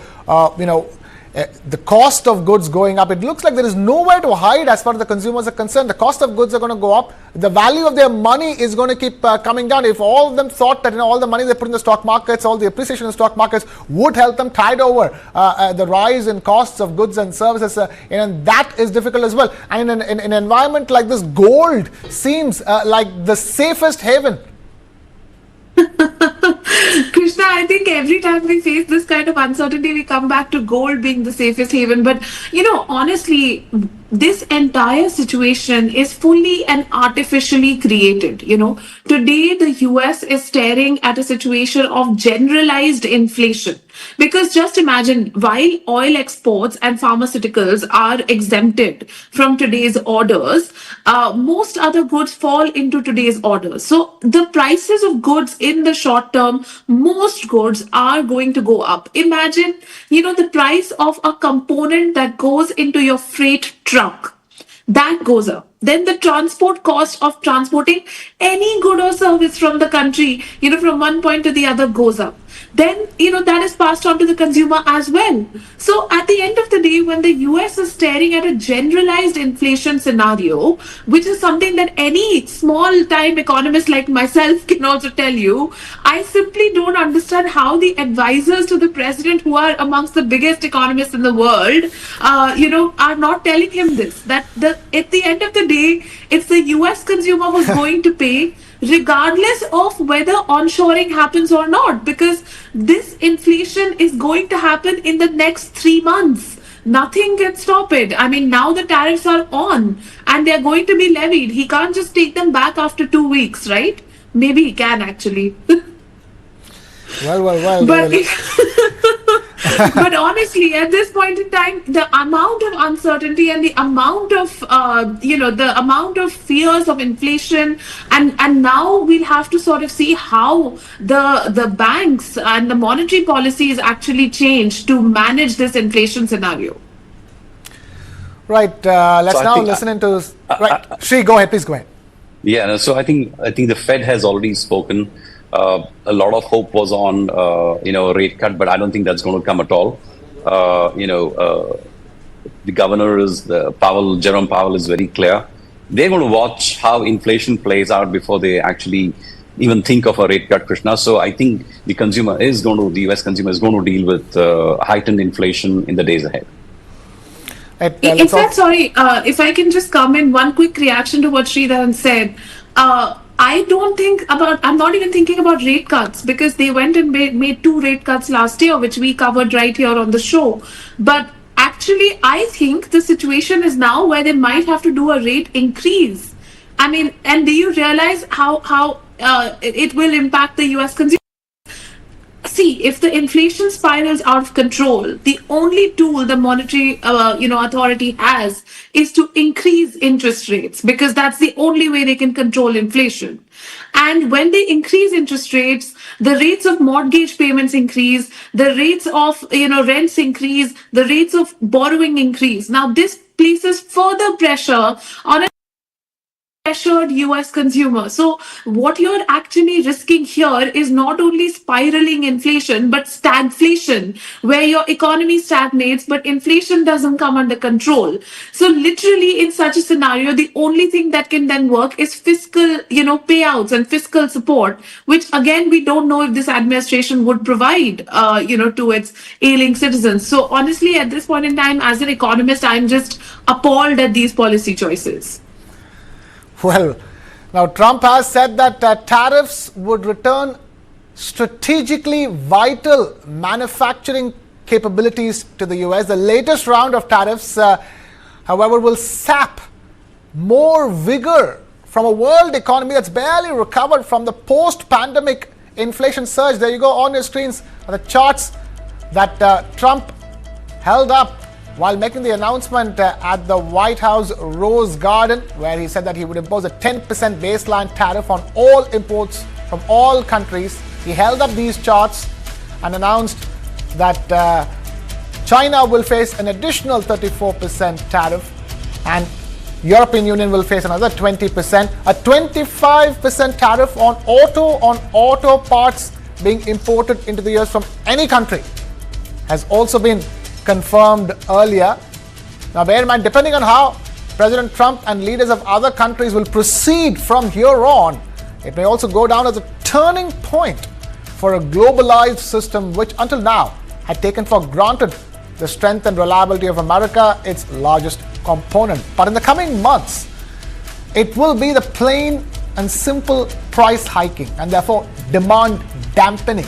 A: the cost of goods going up. It looks like there is nowhere to hide as far as the consumers are concerned. The cost of goods are going to go up. The value of their money is going to keep coming down. If all of them thought that all the money they put in the stock markets, all the appreciation in the stock markets would help them tide over the rise in costs of goods and services, and that is difficult as well. And in an environment like this, gold seems like the safest haven.
D: Krishna, I think every time we face this kind of uncertainty, we come back to gold being the safest haven. But, honestly, this entire situation is fully and artificially created. Today the US is staring at a situation of generalized inflation. Because just imagine, while oil exports and pharmaceuticals are exempted from today's orders, most other goods fall into today's orders. So the prices of goods in the short term, most goods are going to go up. Imagine, the price of a component that goes into your freight truck, that goes up. Then the transport cost of transporting any good or service from the country, from one point to the other goes up. Then, that is passed on to the consumer as well. So at the end of the day, when the US is staring at a generalized inflation scenario, which is something that any small time economist like myself can also tell you, I simply don't understand how the advisors to the president, who are amongst the biggest economists in the world, are not telling him this, that at the end of the day, it's the US consumer who's going to pay, regardless of whether onshoring happens or not, because this inflation is going to happen in the next 3 months. Nothing can stop it. I mean, now the tariffs are on and they're going to be levied. He can't just take them back after 2 weeks, right? Maybe he can actually.
A: Well.
D: But honestly, at this point in time, the amount of uncertainty and the amount of fears of inflation, and now we'll have to sort of see how the banks and the monetary policies actually change to manage this inflation scenario.
A: Right. Let's now listen into. Right, Sri, go ahead. Please go ahead.
E: Yeah. So I think the Fed has already spoken. A lot of hope was on, a rate cut, but I don't think that's going to come at all. The governor Jerome Powell is very clear. They're going to watch how inflation plays out before they actually even think of a rate cut, Krishna. So I think the US consumer is going to deal with heightened inflation in the days ahead.
D: In fact, sorry, if I can just come in, one quick reaction to what Sridharan said. I'm not even thinking about rate cuts, because they went and made 2 rate cuts last year, which we covered right here on the show. But actually, I think the situation is now where they might have to do a rate increase. I mean, and do you realize how it will impact the US consumer? See, if the inflation spirals out of control, the only tool the monetary, authority has is to increase interest rates, because that's the only way they can control inflation. And when they increase interest rates, the rates of mortgage payments increase, the rates of, rents increase, the rates of borrowing increase. Now, this places further pressure on a pressured US consumer. So what you're actually risking here is not only spiraling inflation, but stagflation, where your economy stagnates, but inflation doesn't come under control. So literally in such a scenario, the only thing that can then work is fiscal, payouts and fiscal support, which again, we don't know if this administration would provide, to its ailing citizens. So honestly, at this point in time, as an economist, I'm just appalled at these policy choices.
A: Well, now Trump has said that tariffs would return strategically vital manufacturing capabilities to the US. The latest round of tariffs, however, will sap more vigor from a world economy that's barely recovered from the post-pandemic inflation surge. There you go on your screens are the charts that Trump held up while making the announcement at the White House Rose Garden, where he said that he would impose a 10% baseline tariff on all imports from all countries. He held up these charts and announced that China will face an additional 34% tariff and European Union will face another 20%, a 25% tariff on auto parts being imported into the US from any country has also been confirmed earlier. Now bear in mind, depending on how President Trump and leaders of other countries will proceed from here on, it may also go down as a turning point for a globalized system which until now had taken for granted the strength and reliability of America, its largest component. But in the coming months, it will be the plain and simple price hiking and therefore demand dampening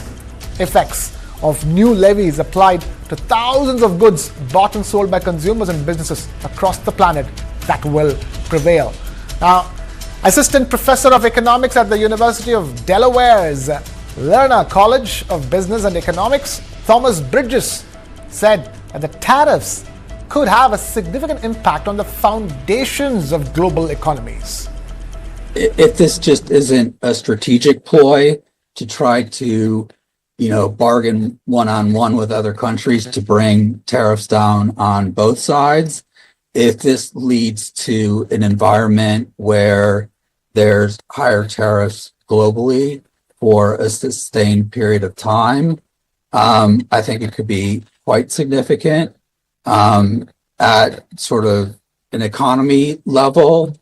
A: effects of new levies applied to thousands of goods bought and sold by consumers and businesses across the planet that will prevail. Now, Assistant Professor of Economics at the University of Delaware's Lerner College of Business and Economics, Thomas Bridges, said that the tariffs could have a significant impact on the foundations of global economies.
T: If this just isn't a strategic ploy to try to bargain one-on-one with other countries to bring tariffs down on both sides, if this leads to an environment where there's higher tariffs globally for a sustained period of time, I think it could be quite significant. At sort of an economy level,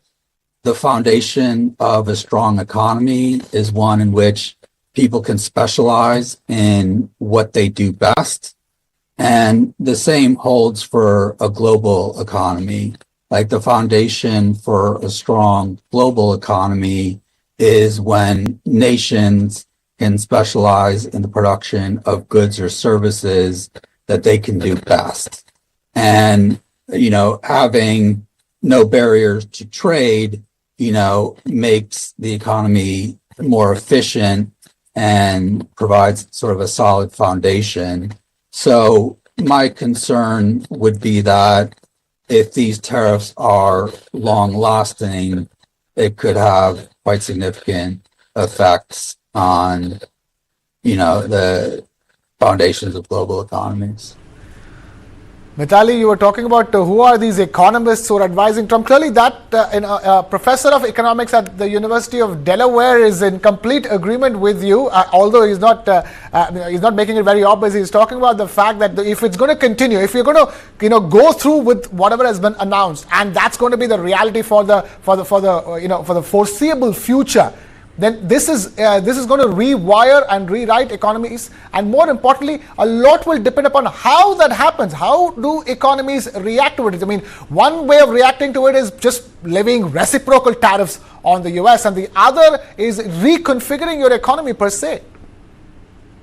T: the foundation of a strong economy is one in which people can specialize in what they do best. And the same holds for a global economy. Like the foundation for a strong global economy is when nations can specialize in the production of goods or services that they can do best. And, having no barriers to trade, makes the economy more efficient and provides sort of a solid foundation. So my concern would be that if these tariffs are long-lasting, it could have quite significant effects on, the foundations of global economies.
A: Mitali, you were talking about who are these economists who are advising Trump. Clearly that a professor of economics at the University of Delaware is in complete agreement with you, although he's not making it very obvious. He's talking about the fact that if it's going to continue, if you're going to go through with whatever has been announced, and that's going to be the reality for the foreseeable future, then this is going to rewire and rewrite economies, and more importantly, a lot will depend upon how that happens. How do economies react to it? I mean, one way of reacting to it is just levying reciprocal tariffs on the US, and the other is reconfiguring your economy per se.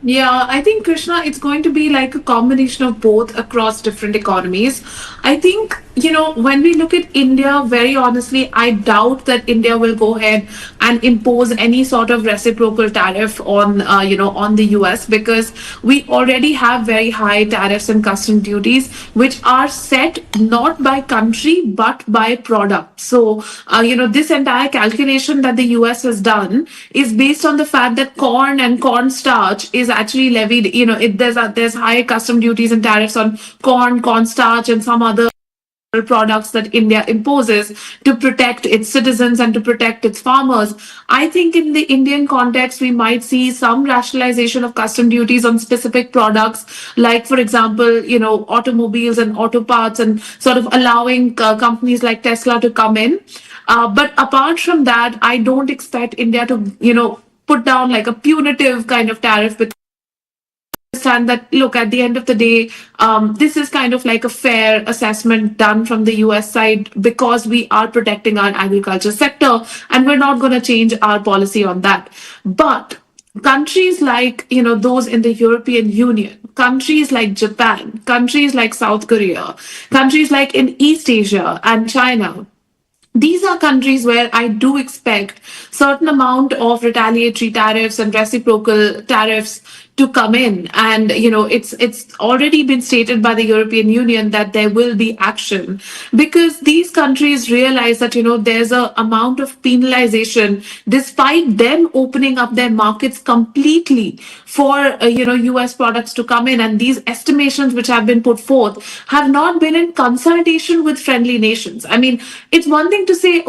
D: Yeah, I think, Krishna, it's going to be like a combination of both across different economies. I think, when we look at India, very honestly, I doubt that India will go ahead and impose any sort of reciprocal tariff on, on the US, because we already have very high tariffs and custom duties, which are set not by country, but by product. So, this entire calculation that the US has done is based on the fact that corn and cornstarch is actually levied, there's high custom duties and tariffs on cornstarch and some other products that India imposes to protect its citizens and to protect its farmers. I think in the Indian context, we might see some rationalization of custom duties on specific products, like, for example, automobiles and auto parts, and sort of allowing companies like Tesla to come in. But apart from that, I don't expect India to, put down like a punitive kind of tariff, but understand that, look, at the end of the day, this is kind of like a fair assessment done from the US side, because we are protecting our agriculture sector and we're not going to change our policy on that. But countries like, those in the European Union, countries like Japan, countries like South Korea, countries like in East Asia and China, these are countries where I do expect certain amount of retaliatory tariffs and reciprocal tariffs to come in. And, it's already been stated by the European Union that there will be action, because these countries realize that, there's a amount of penalization despite them opening up their markets completely for, US products to come in. And these estimations which have been put forth have not been in consultation with friendly nations. I mean, it's one thing to say,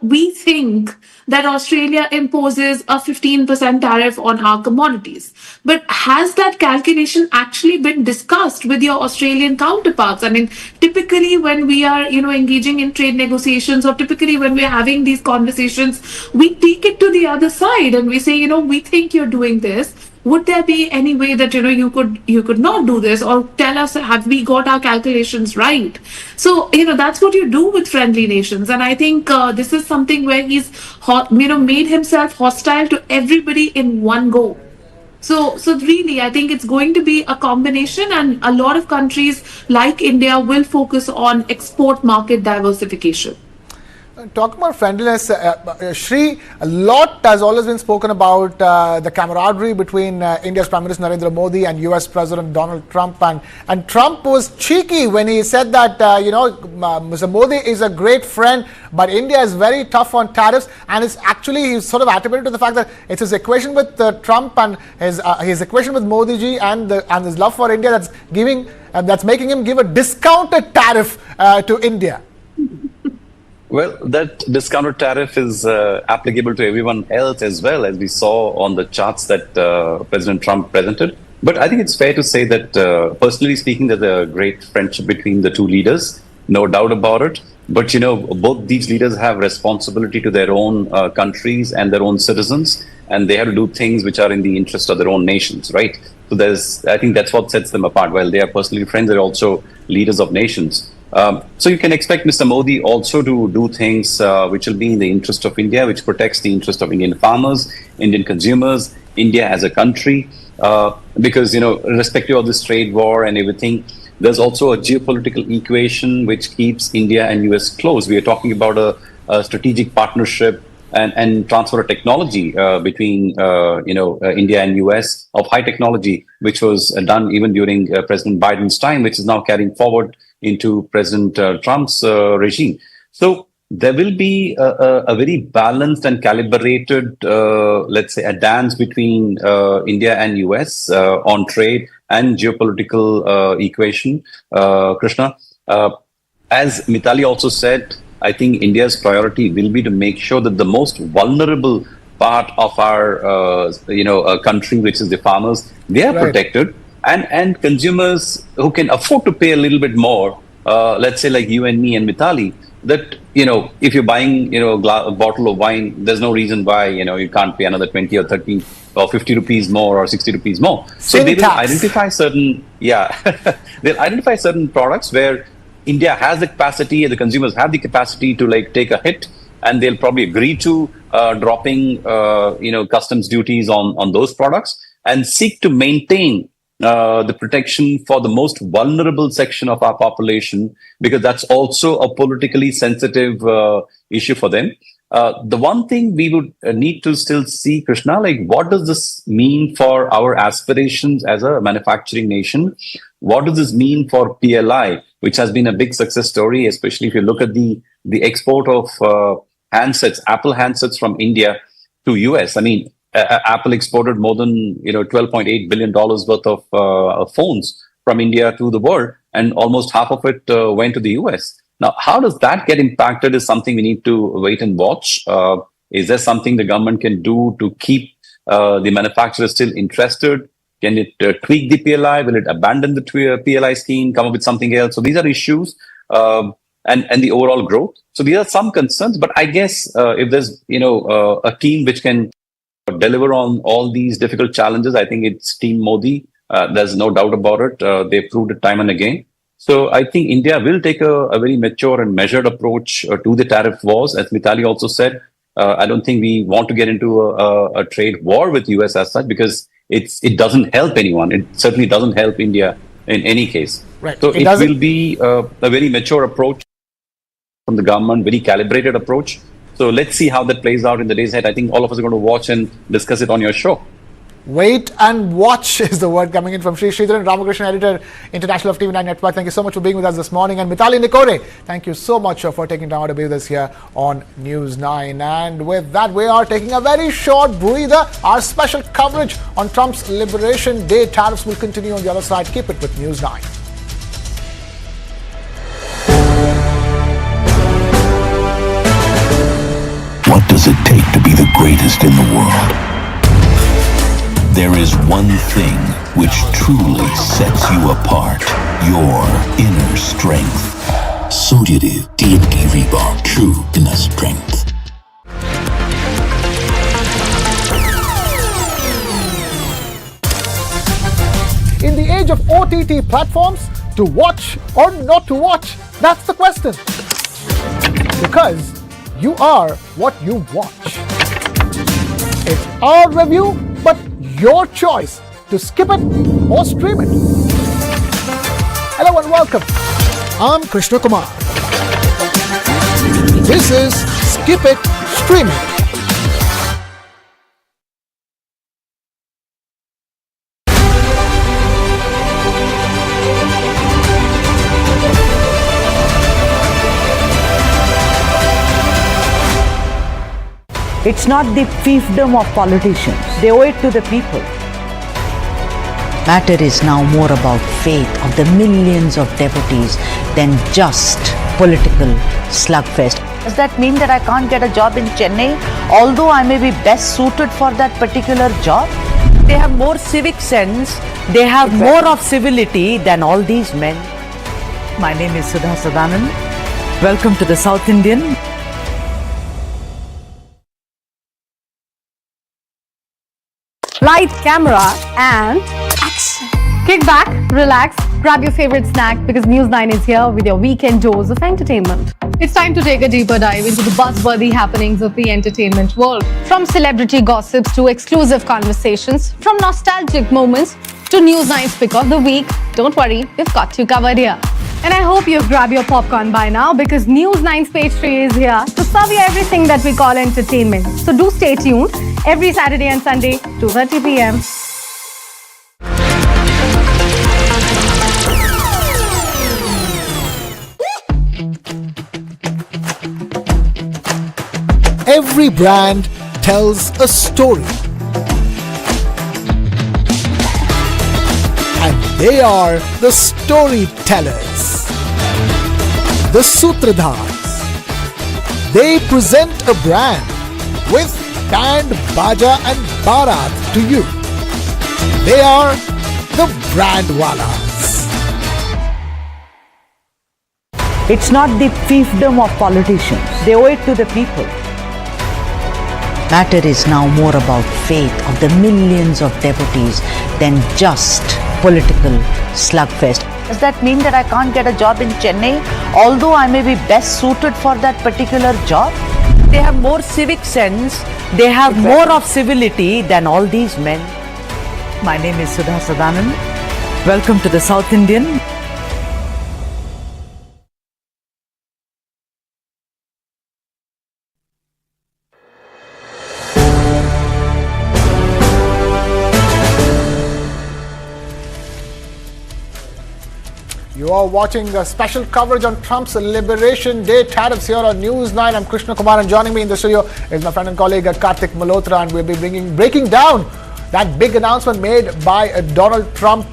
D: we think that Australia imposes a 15% tariff on our commodities. But has that calculation actually been discussed with your Australian counterparts? I mean, typically when we are, engaging in trade negotiations, or typically when we're having these conversations, we take it to the other side and we say, we think you're doing this. Would there be any way that you could not do this, or tell us, have we got our calculations right? So that's what you do with friendly nations, and I think this is something where he's made himself hostile to everybody in one go. So really, I think it's going to be a combination, and a lot of countries like India will focus on export market diversification.
A: Talking about friendliness, Shri, a lot has always been spoken about the camaraderie between India's Prime Minister Narendra Modi and US President Donald Trump. And Trump was cheeky when he said that, Mr. Modi is a great friend, but India is very tough on tariffs. And it's actually, he's sort of attributed to the fact that it's his equation with Trump and his equation with Modi ji and his love for India that's making him give a discounted tariff to India.
E: Well, that discounted tariff is applicable to everyone else as well, as we saw on the charts that President Trump presented. But I think it's fair to say that, personally speaking, there's a great friendship between the two leaders, no doubt about it. But, both these leaders have responsibility to their own countries and their own citizens, and they have to do things which are in the interest of their own nations, right? So I think that's what sets them apart. While they are personally friends, they're also leaders of nations. So you can expect Mr. Modi also to do things which will be in the interest of India, which protects the interest of Indian farmers, Indian consumers, India as a country, because, irrespective of this trade war and everything, there's also a geopolitical equation which keeps India and US close. We are talking about a strategic partnership and transfer of technology between India and US of high technology, which was done even during President Biden's time, which is now carrying forward into President Trump's regime. So there will be a very balanced and calibrated, let's say, a dance between India and US on trade and geopolitical equation, Krishna. As Mitali also said, I think India's priority will be to make sure that the most vulnerable part of our, country, which is the farmers, they are protected. And consumers who can afford to pay a little bit more, let's say like you and me and Mitali, that, if you're buying, a bottle of wine, there's no reason why, you can't pay another 20 or 30 or 50 rupees more or 60 rupees more. So they will identify certain, they'll identify certain products where India has the capacity and the consumers have the capacity to take a hit, and they'll probably agree to dropping, customs duties on those products and seek to maintain the protection for the most vulnerable section of our population, because that's also a politically sensitive issue for them. The one thing we would need to still see, Krishna, what does this mean for our aspirations as a manufacturing nation? What does this mean for PLI, which has been a big success story, especially if you look at the export of handsets, Apple handsets from India to US. I mean, Apple exported more than $12.8 billion worth of phones from India to the world, and almost half of it went to the US. Now, how does that get impacted is something we need to wait and watch. Is there something the government can do to keep the manufacturers still interested? Can it tweak the PLI? Will it abandon the PLI scheme, come up with something else? So these are issues, and the overall growth. So these are some concerns. But I guess if there's a team which can deliver on all these difficult challenges, I think it's Team Modi. There's no doubt about it. They've proved it time and again. So I think India will take a very mature and measured approach to the tariff wars. As Mitali also said, I don't think we want to get into a trade war with US as such, because it doesn't help anyone. It certainly doesn't help India in any case.
A: Right.
E: So it will be a very mature approach from the government, very calibrated approach. So let's see how that plays out in the days ahead. I think all of us are going to watch and discuss it on your show.
A: Wait and watch is the word coming in from Sri Sridharan Ramakrishnan, editor, International of TV9 Network. Thank you so much for being with us this morning. And Mitali Nikore, thank you so much for taking time out to be with us here on News9. And with that, we are taking a very short breather. Our special coverage on Trump's Liberation Day tariffs will continue on the other side. Keep it with News9.
F: What does it take to be the greatest in the world? There is one thing which truly sets you apart. Your inner strength. Sodium TNT Rebar. True inner strength.
A: In the age of OTT platforms, to watch or not to watch? That's the question. Because you are what you watch. It's our review, but your choice to skip it or stream it. Hello and welcome. I'm Krishna Kumar. This is Skip It, Stream It.
U: It's not the fiefdom of politicians. They owe it to the people. Matter is now more about faith of the millions of devotees than just political slugfest. Does that mean that I can't get a job in Chennai, although I may be best suited for that particular job? They have more civic sense. They have more of civility than all these men. My name is Sudha Sadanand. Welcome to the South Indian.
V: Light, camera, and action. Kick back, relax, grab your favorite snack because News9 is here with your weekend dose of entertainment. It's time to take a deeper dive into the buzzworthy happenings of the entertainment world. From celebrity gossips to exclusive conversations, from nostalgic moments to News9's pick of the week, don't worry, we've got you covered here. And I hope you've grabbed your popcorn by now because News9's page 3 is here to serve you everything that we call entertainment. So do stay tuned every Saturday and Sunday, 2:30 p.m.
A: Every brand tells a story. And they are the storytellers, the Sutradhars. They present a brand with band, baja and barat to you. They are the Brandwalas.
U: It's not the fiefdom of politicians. They owe it to the people. Matter is now more about faith of the millions of devotees than just political slugfest. Does that mean that I can't get a job in Chennai, although I may be best suited for that particular job? They have more civic sense, they have more of civility than all these men. My name is Sudha Sadanand. Welcome to the South Indian.
A: You are watching the special coverage on Trump's Liberation Day tariffs here on News9. I'm Krishna Kumar, and joining me in the studio is my friend and colleague Karthik Malhotra, and we'll be breaking down that big announcement made by Donald Trump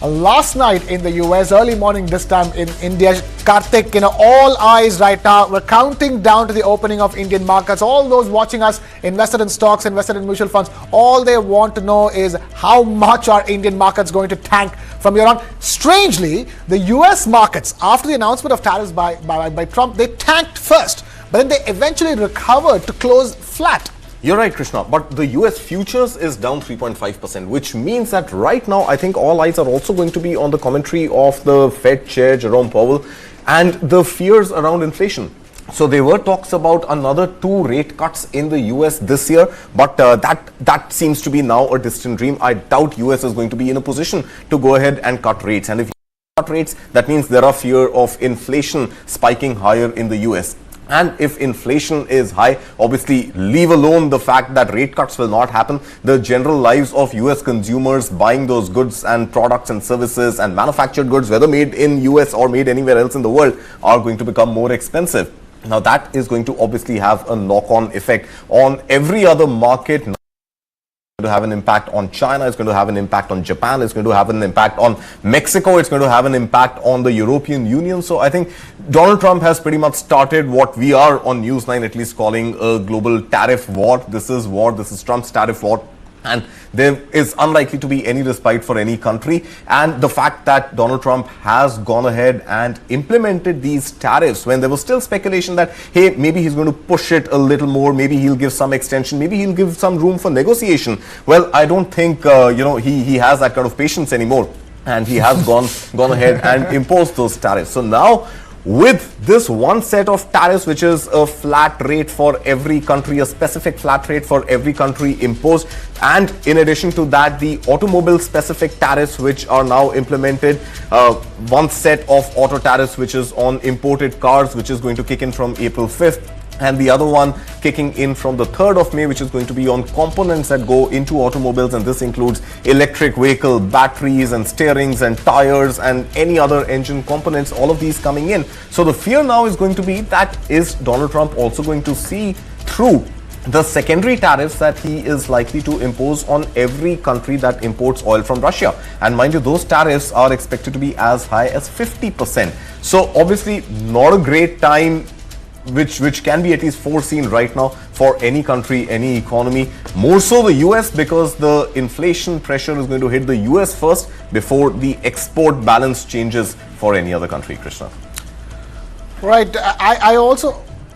A: last night in the US, early morning this time in India. Karthik, all eyes right now. We're counting down to the opening of Indian markets. All those watching us, invested in stocks, invested in mutual funds, all they want to know is how much are Indian markets going to tank from here on. Strangely, the US markets, after the announcement of tariffs by Trump, they tanked first, but then they eventually recovered to close flat.
B: You're right, Krishna, but the US futures is down 3.5%, which means that right now I think all eyes are also going to be on the commentary of the Fed Chair Jerome Powell and the fears around inflation. So there were talks about another 2 rate cuts in the US this year, but that seems to be now a distant dream. I doubt US is going to be in a position to go ahead and cut rates. And if you cut rates, that means there are fear of inflation spiking higher in the US. And if inflation is high, obviously leave alone the fact that rate cuts will not happen, the general lives of US consumers buying those goods and products and services and manufactured goods, whether made in US or made anywhere else in the world, are going to become more expensive. Now that is going to obviously have a knock-on effect on every other market. To have an impact on China, it's going to have an impact on Japan, it's going to have an impact on Mexico, it's going to have an impact on the European Union. So I think Donald Trump has pretty much started what we are on News9 at least calling a global tariff war. This is Trump's tariff war. And there is unlikely to be any respite for any country. And the fact that Donald Trump has gone ahead and implemented these tariffs when there was still speculation that, hey, maybe he's going to push it a little more, maybe he'll give some extension, maybe he'll give some room for negotiation. Well, I don't think, he has that kind of patience anymore. And he has gone ahead and imposed those tariffs. So now, with this one set of tariffs, which is a flat rate for every country, a specific flat rate for every country imposed, and in addition to that, the automobile specific tariffs, which are now implemented, one set of auto tariffs, which is on imported cars, which is going to kick in from April 5th. And the other one kicking in from the 3rd of May, which is going to be on components that go into automobiles. And this includes electric vehicle batteries and steerings and tires and any other engine components, all of these coming in. So the fear now is going to be that is Donald Trump also going to see through the secondary tariffs that he is likely to impose on every country that imports oil from Russia. And mind you, those tariffs are expected to be as high as 50%. So obviously not a great time, which can be at least foreseen right now for any country, any economy, more so the US, because the inflation pressure is going to hit the US first before the export balance changes for any other country, Krishna.
A: Right.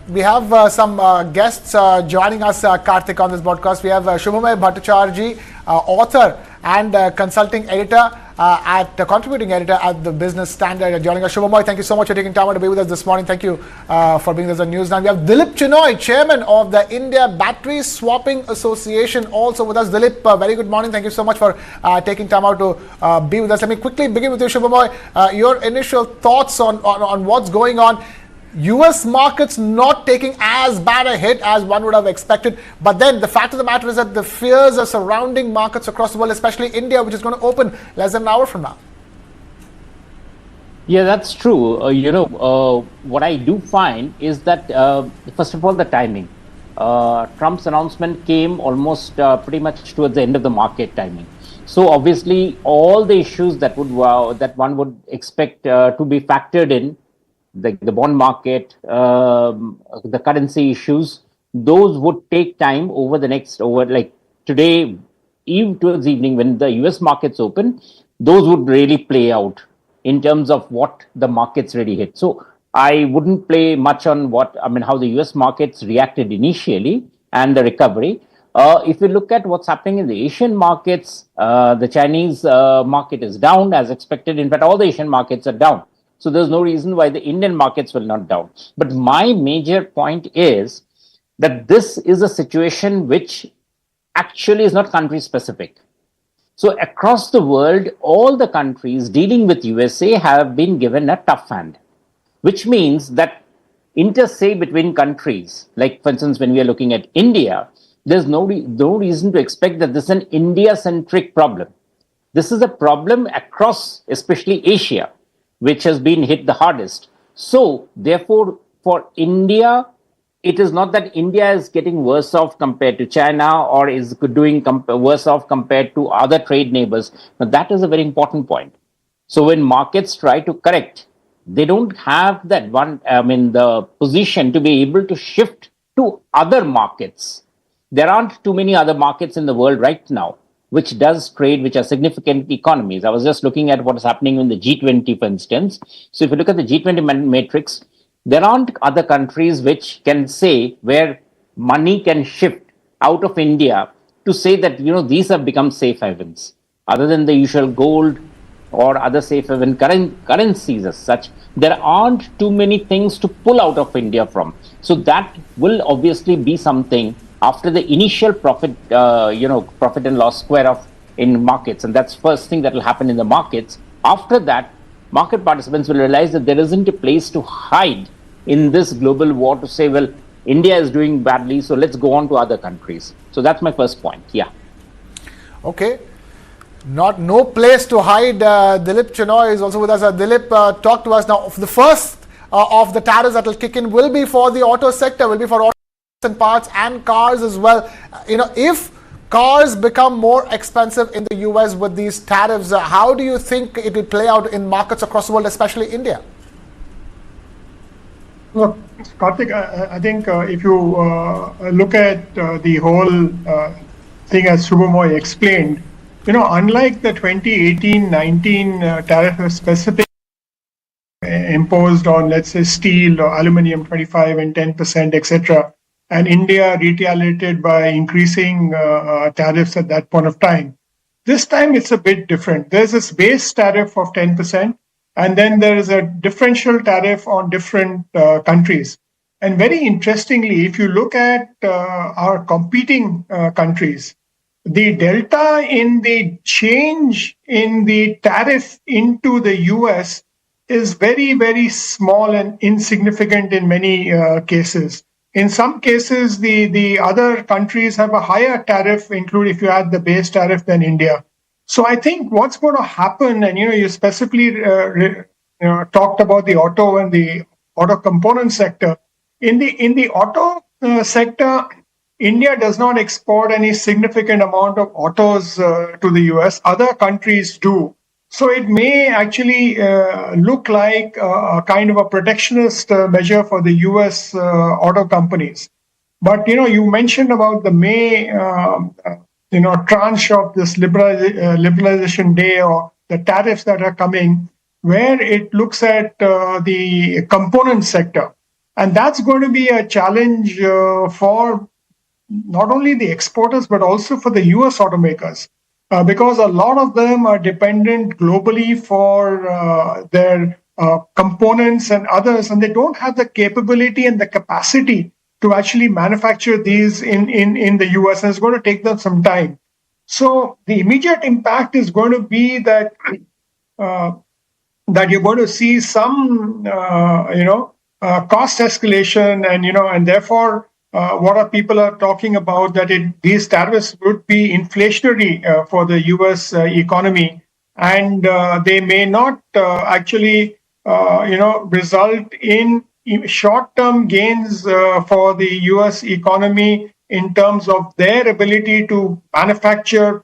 A: We have some guests joining us, Karthik, on this podcast. We have Shubhamay Bhattacharjee, author and consulting editor contributing editor at the Business Standard, joining us. Shubhamay, thank you so much for taking time out to be with us this morning. Thank you for being with us on News9. We have Dilip Chinoy, chairman of the India Battery Swapping Association, also with us. Dilip, very good morning. Thank you so much for taking time out to be with us. Let me quickly begin with you, Shubhamay. Your initial thoughts on what's going on. US markets not taking as bad a hit as one would have expected. But then the fact of the matter is that the fears are surrounding markets across the world, especially India, which is going to open less than an hour from now.
G: Yeah, that's true. What I do find is that, first of all, the timing. Trump's announcement came almost pretty much towards the end of the market timing. So obviously, all the issues that one would expect to be factored in, the bond market, the currency issues, those would take time over today, even towards evening when the US markets open, those would really play out in terms of what the markets really hit. So I wouldn't play much on how the US markets reacted initially and the recovery. If you look at what's happening in the Asian markets, the Chinese market is down as expected. In fact, all the Asian markets are down. So there's no reason why the Indian markets will not down. But my major point is that this is a situation which actually is not country specific. So across the world, all the countries dealing with USA have been given a tough hand, which means that intersay between countries, like for instance, when we are looking at India, there's no reason to expect that this is an India-centric problem. This is a problem across, especially Asia, which has been hit the hardest. So therefore, for India, it is not that India is getting worse off compared to China or is doing worse off compared to other trade neighbors. But that is a very important point. So when markets try to correct, they don't have that the position to be able to shift to other markets. There aren't too many other markets in the world right now which does trade, which are significant economies. I was just looking at what is happening in the G20, for instance. So if you look at the G20 matrix, there aren't other countries which can say where money can shift out of India to say that, these have become safe havens, other than the usual gold or other safe haven currencies as such. There aren't too many things to pull out of India from. So that will obviously be something after the initial profit and loss square off in markets. And that's first thing that will happen in the markets. After that, market participants will realize that there isn't a place to hide in this global war to say, well, India is doing badly, so let's go on to other countries. So that's my first point. Yeah.
A: Okay. No place to hide. Dilip Chenoy is also with us. Dilip, talk to us now. The first of the tariffs that will kick in will be for the auto sector, will be for auto and parts and cars as well. If cars become more expensive in the US with these tariffs, how do you think it will play out in markets across the world, especially India?
H: Look, Karthik, I think if you look at the whole thing as Subhamoy explained, unlike the 2018-19 tariff specific imposed on, let's say, steel or aluminium 25 and 10%, etc., and India retaliated by increasing tariffs at that point of time. This time it's a bit different. There's this base tariff of 10%, and then there is a differential tariff on different countries. And very interestingly, if you look at our competing countries, the delta in the change in the tariff into the US is very, very small and insignificant in many cases. In some cases, the other countries have a higher tariff, including if you add the base tariff, than India. So I think what's going to happen, and you specifically talked about the auto and the auto component sector. In the auto sector, India does not export any significant amount of autos to the US. Other countries do. So it may actually look like a kind of a protectionist measure for the US auto companies. But, you mentioned about the May, tranche of this liberalization day or the tariffs that are coming, where it looks at the component sector. And that's going to be a challenge for not only the exporters, but also for the US automakers. Because a lot of them are dependent globally for their components and others, and they don't have the capability and the capacity to actually manufacture these in the US, and it's going to take them some time. So the immediate impact is going to be that you're going to see some cost escalation, and therefore what people are talking about, that these tariffs would be inflationary for the US economy, and they may not actually result in short-term gains for the US economy in terms of their ability to manufacture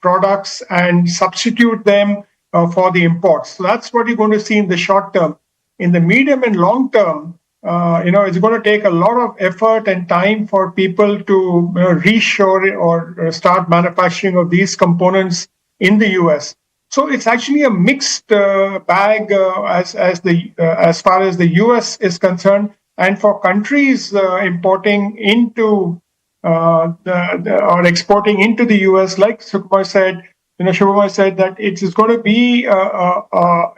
H: products and substitute them for the imports. So that's what you're going to see in the short term. In the medium and long term, it's going to take a lot of effort and time for people to reshore or start manufacturing of these components in the US. So it's actually a mixed bag as far as the US is concerned. And for countries importing into or exporting into the US, like Shubhamay said that it is going to be a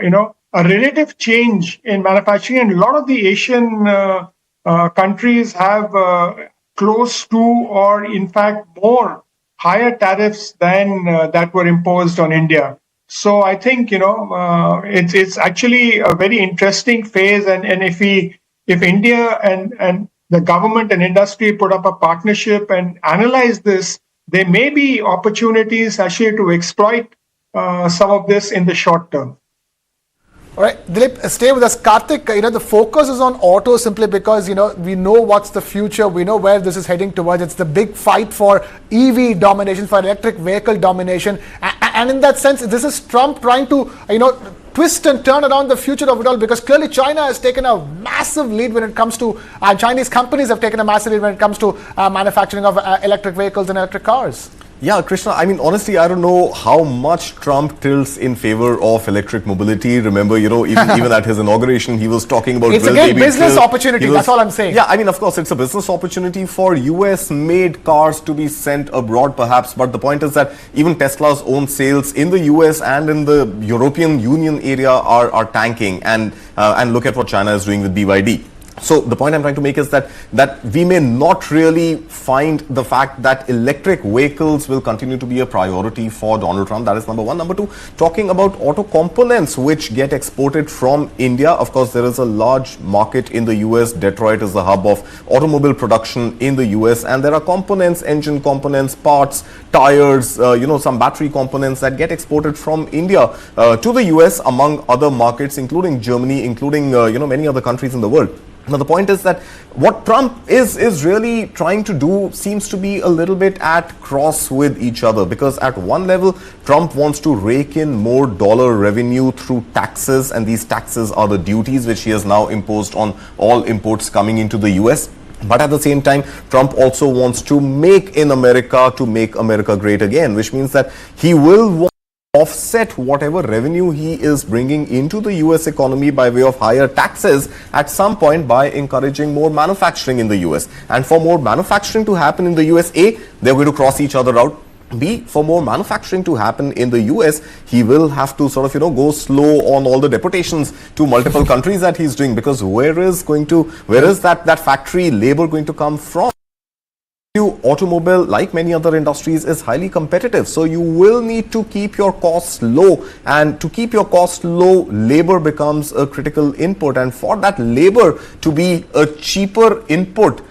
H: relative change in manufacturing, and a lot of the Asian countries have close to, or in fact more, higher tariffs than that were imposed on India. So I think it's actually a very interesting phase, and if India and the government and industry put up a partnership and analyze this, there may be opportunities actually to exploit some of this in the short term.
A: All right, Dilip, stay with us. Karthik, the focus is on auto simply because, we know what's the future. We know where this is heading towards. It's the big fight for EV domination, for electric vehicle domination. And in that sense, this is Trump trying to, twist and turn around the future of it all, because clearly China has taken a massive lead when it comes to, Chinese companies have taken a massive lead when it comes to manufacturing of electric vehicles and electric cars.
B: Yeah, Krishna, honestly, I don't know how much Trump tilts in favor of electric mobility. Remember, even at his inauguration, he was talking about...
A: It's a great business opportunity, that's all I'm saying.
B: Yeah, of course, it's a business opportunity for US-made cars to be sent abroad, perhaps. But the point is that even Tesla's own sales in the US and in the European Union area are tanking. And look at what China is doing with BYD. So the point I'm trying to make is that we may not really find the fact that electric vehicles will continue to be a priority for Donald Trump. That is number one. Number two, talking about auto components which get exported from India. Of course, there is a large market in the US. Detroit is the hub of automobile production in the US. And there are components, engine components, parts, tires, some battery components that get exported from India to the US, among other markets, including Germany, including, many other countries in the world. Now, the point is that what Trump is really trying to do seems to be a little bit at cross with each other, because at one level, Trump wants to rake in more dollar revenue through taxes, and these taxes are the duties which he has now imposed on all imports coming into the US. But at the same time, Trump also wants to make America great again, which means that he will offset whatever revenue he is bringing into the US economy by way of higher taxes at some point by encouraging more manufacturing in the US. And for more manufacturing to happen in the US, A, they're going to cross each other out. B, for more manufacturing to happen in the US, he will have to go slow on all the deportations to multiple countries that he's doing, because where is that factory labor going to come from? Automobile, like many other industries, is highly competitive, so you will need to keep your costs low, and to keep your costs low, labor becomes a critical input, and for that labor to be a cheaper input,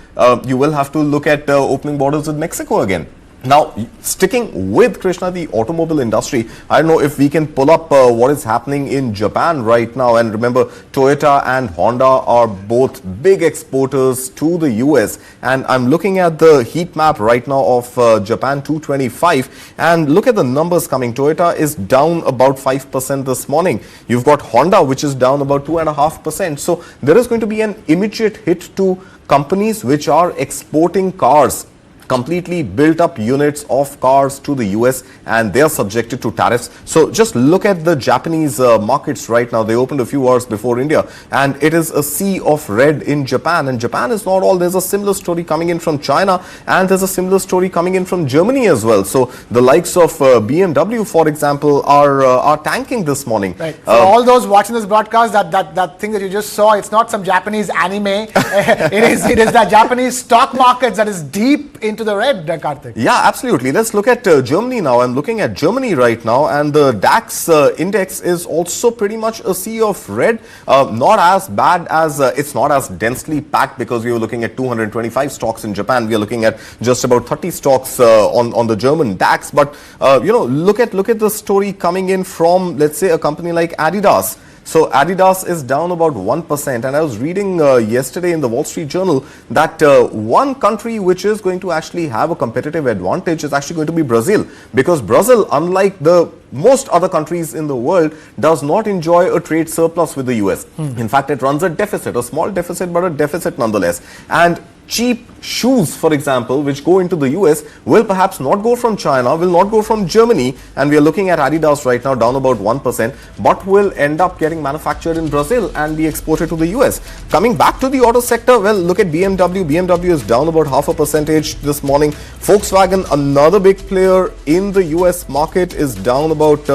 B: you will have to look at opening borders with Mexico again. Now, sticking with, Krishna, the automobile industry, I don't know if we can pull up what is happening in Japan right now. And remember, Toyota and Honda are both big exporters to the US. And I'm looking at the heat map right now of Japan 225. And look at the numbers coming. Toyota is down about 5% this morning. You've got Honda, which is down about 2.5%. So there is going to be an immediate hit to companies which are exporting cars, completely built up units of cars to the US, and they are subjected to tariffs. So just look at the Japanese markets right now. They opened a few hours before India, and it is a sea of red in Japan. And Japan is not all. There's a similar story coming in from China, and there's a similar story coming in from Germany as well. So the likes of BMW, for example, are tanking this morning.
A: Right. For all those watching this broadcast, that thing that you just saw, it's not some Japanese anime. it is the Japanese stock markets that is deep into the red, Karthik.
B: Yeah, absolutely. Let's look at Germany now. I'm looking at Germany right now, and the DAX index is also pretty much a sea of red. Not as bad as, it's not as densely packed, because we were looking at 225 stocks in Japan. We are looking at just about 30 stocks on the German DAX. But, look at the story coming in from, let's say, a company like Adidas. So Adidas is down about 1%, and I was reading yesterday in the Wall Street Journal that one country which is going to actually have a competitive advantage is actually going to be Brazil, because Brazil, unlike the most other countries in the world, does not enjoy a trade surplus with the US. In fact, it runs a deficit, a small deficit, but a deficit nonetheless. And cheap shoes, for example, which go into the US, will perhaps not go from China, will not go from Germany, and we are looking at Adidas right now down about 1%, but will end up getting manufactured in Brazil and be exported to the US. Coming back to the auto sector, well, look at BMW. BMW is down about 0.5% this morning. Volkswagen, another big player in the US market, is down about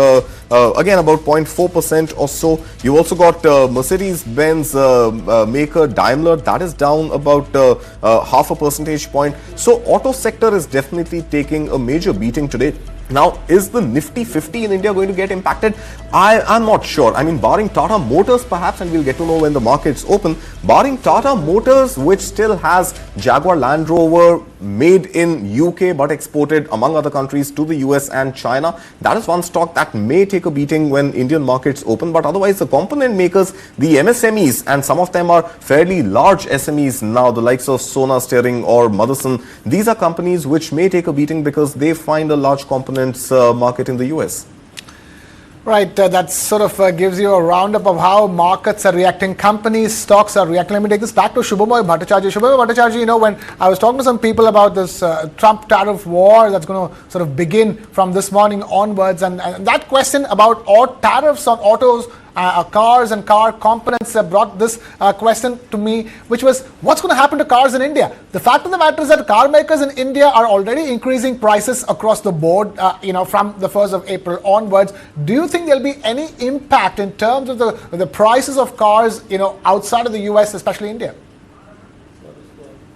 B: again about 0.4% or so. You also got Mercedes-Benz maker Daimler, that is down about half a percentage point. So auto sector is definitely taking a major beating today. Now, is the Nifty 50 in India going to get impacted? I'm not sure. I mean, barring Tata Motors perhaps, and we'll get to know when the markets open, barring Tata Motors, which still has Jaguar Land Rover made in UK but exported among other countries to the US and China, that is one stock that may take a beating when Indian markets open. But otherwise, the component makers, the MSMEs, and some of them are fairly large SMEs now, the likes of Sona Steering or Motherson, these are companies which may take a beating because they find a large components market in the US.
A: Right, that sort of gives you a roundup of how markets are reacting, companies, stocks are reacting. Let me take this back to Shubhamoy Bhattacharjee. Shubhamoy Bhattacharjee, you know, when I was talking to some people about this Trump tariff war that's going to sort of begin from this morning onwards, and that question about tariffs on autos, cars and car components brought this question to me, which was, what's going to happen to cars in India? The fact of the matter is that car makers in India are already increasing prices across the board, from the 1st of April onwards. Do you think there'll be any impact in terms of the prices of cars, outside of the US, especially India?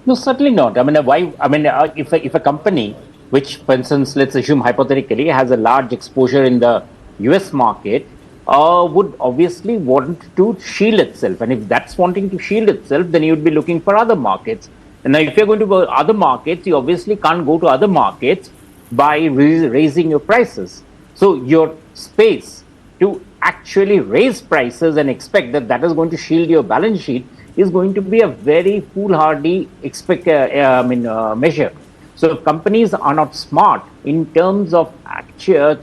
G: No, certainly not. I mean, why? I mean, if a company, which, for instance, let's assume hypothetically, has a large exposure in the US market, would obviously want to shield itself. And if that's wanting to shield itself, then you would be looking for other markets. And now if you're going to go to other markets, you obviously can't go to other markets by raising your prices. So your space to actually raise prices and expect that that is going to shield your balance sheet is going to be a very foolhardy measure. So if companies are not smart in terms of actually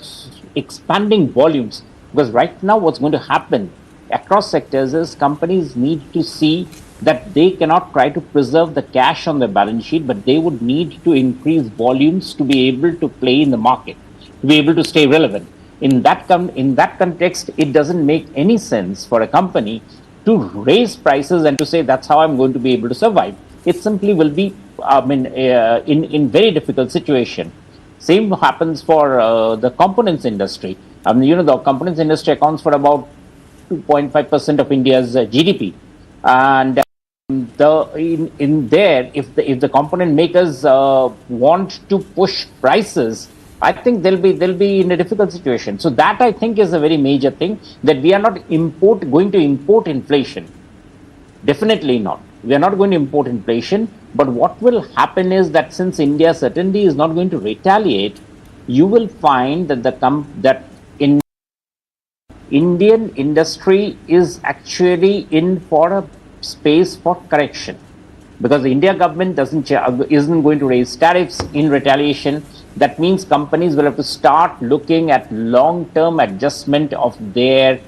G: expanding volumes, because right now what's going to happen across sectors is companies need to see that they cannot try to preserve the cash on their balance sheet, but they would need to increase volumes to be able to play in the market, to be able to stay relevant. In that context, it doesn't make any sense for a company to raise prices and to say that's how I'm going to be able to survive. It simply will be in very difficult situation. Same happens for the components industry. The components industry accounts for about 2.5% of India's GDP, and if the component makers want to push prices, I think they'll be in a difficult situation. So that, I think, is a very major thing, that we are not going to import inflation. Definitely not. We are not going to import inflation. But what will happen is that since India certainly is not going to retaliate, you will find that Indian industry is actually in for a space for correction, because the India government isn't going to raise tariffs in retaliation. That means companies will have to start looking at long-term adjustment of their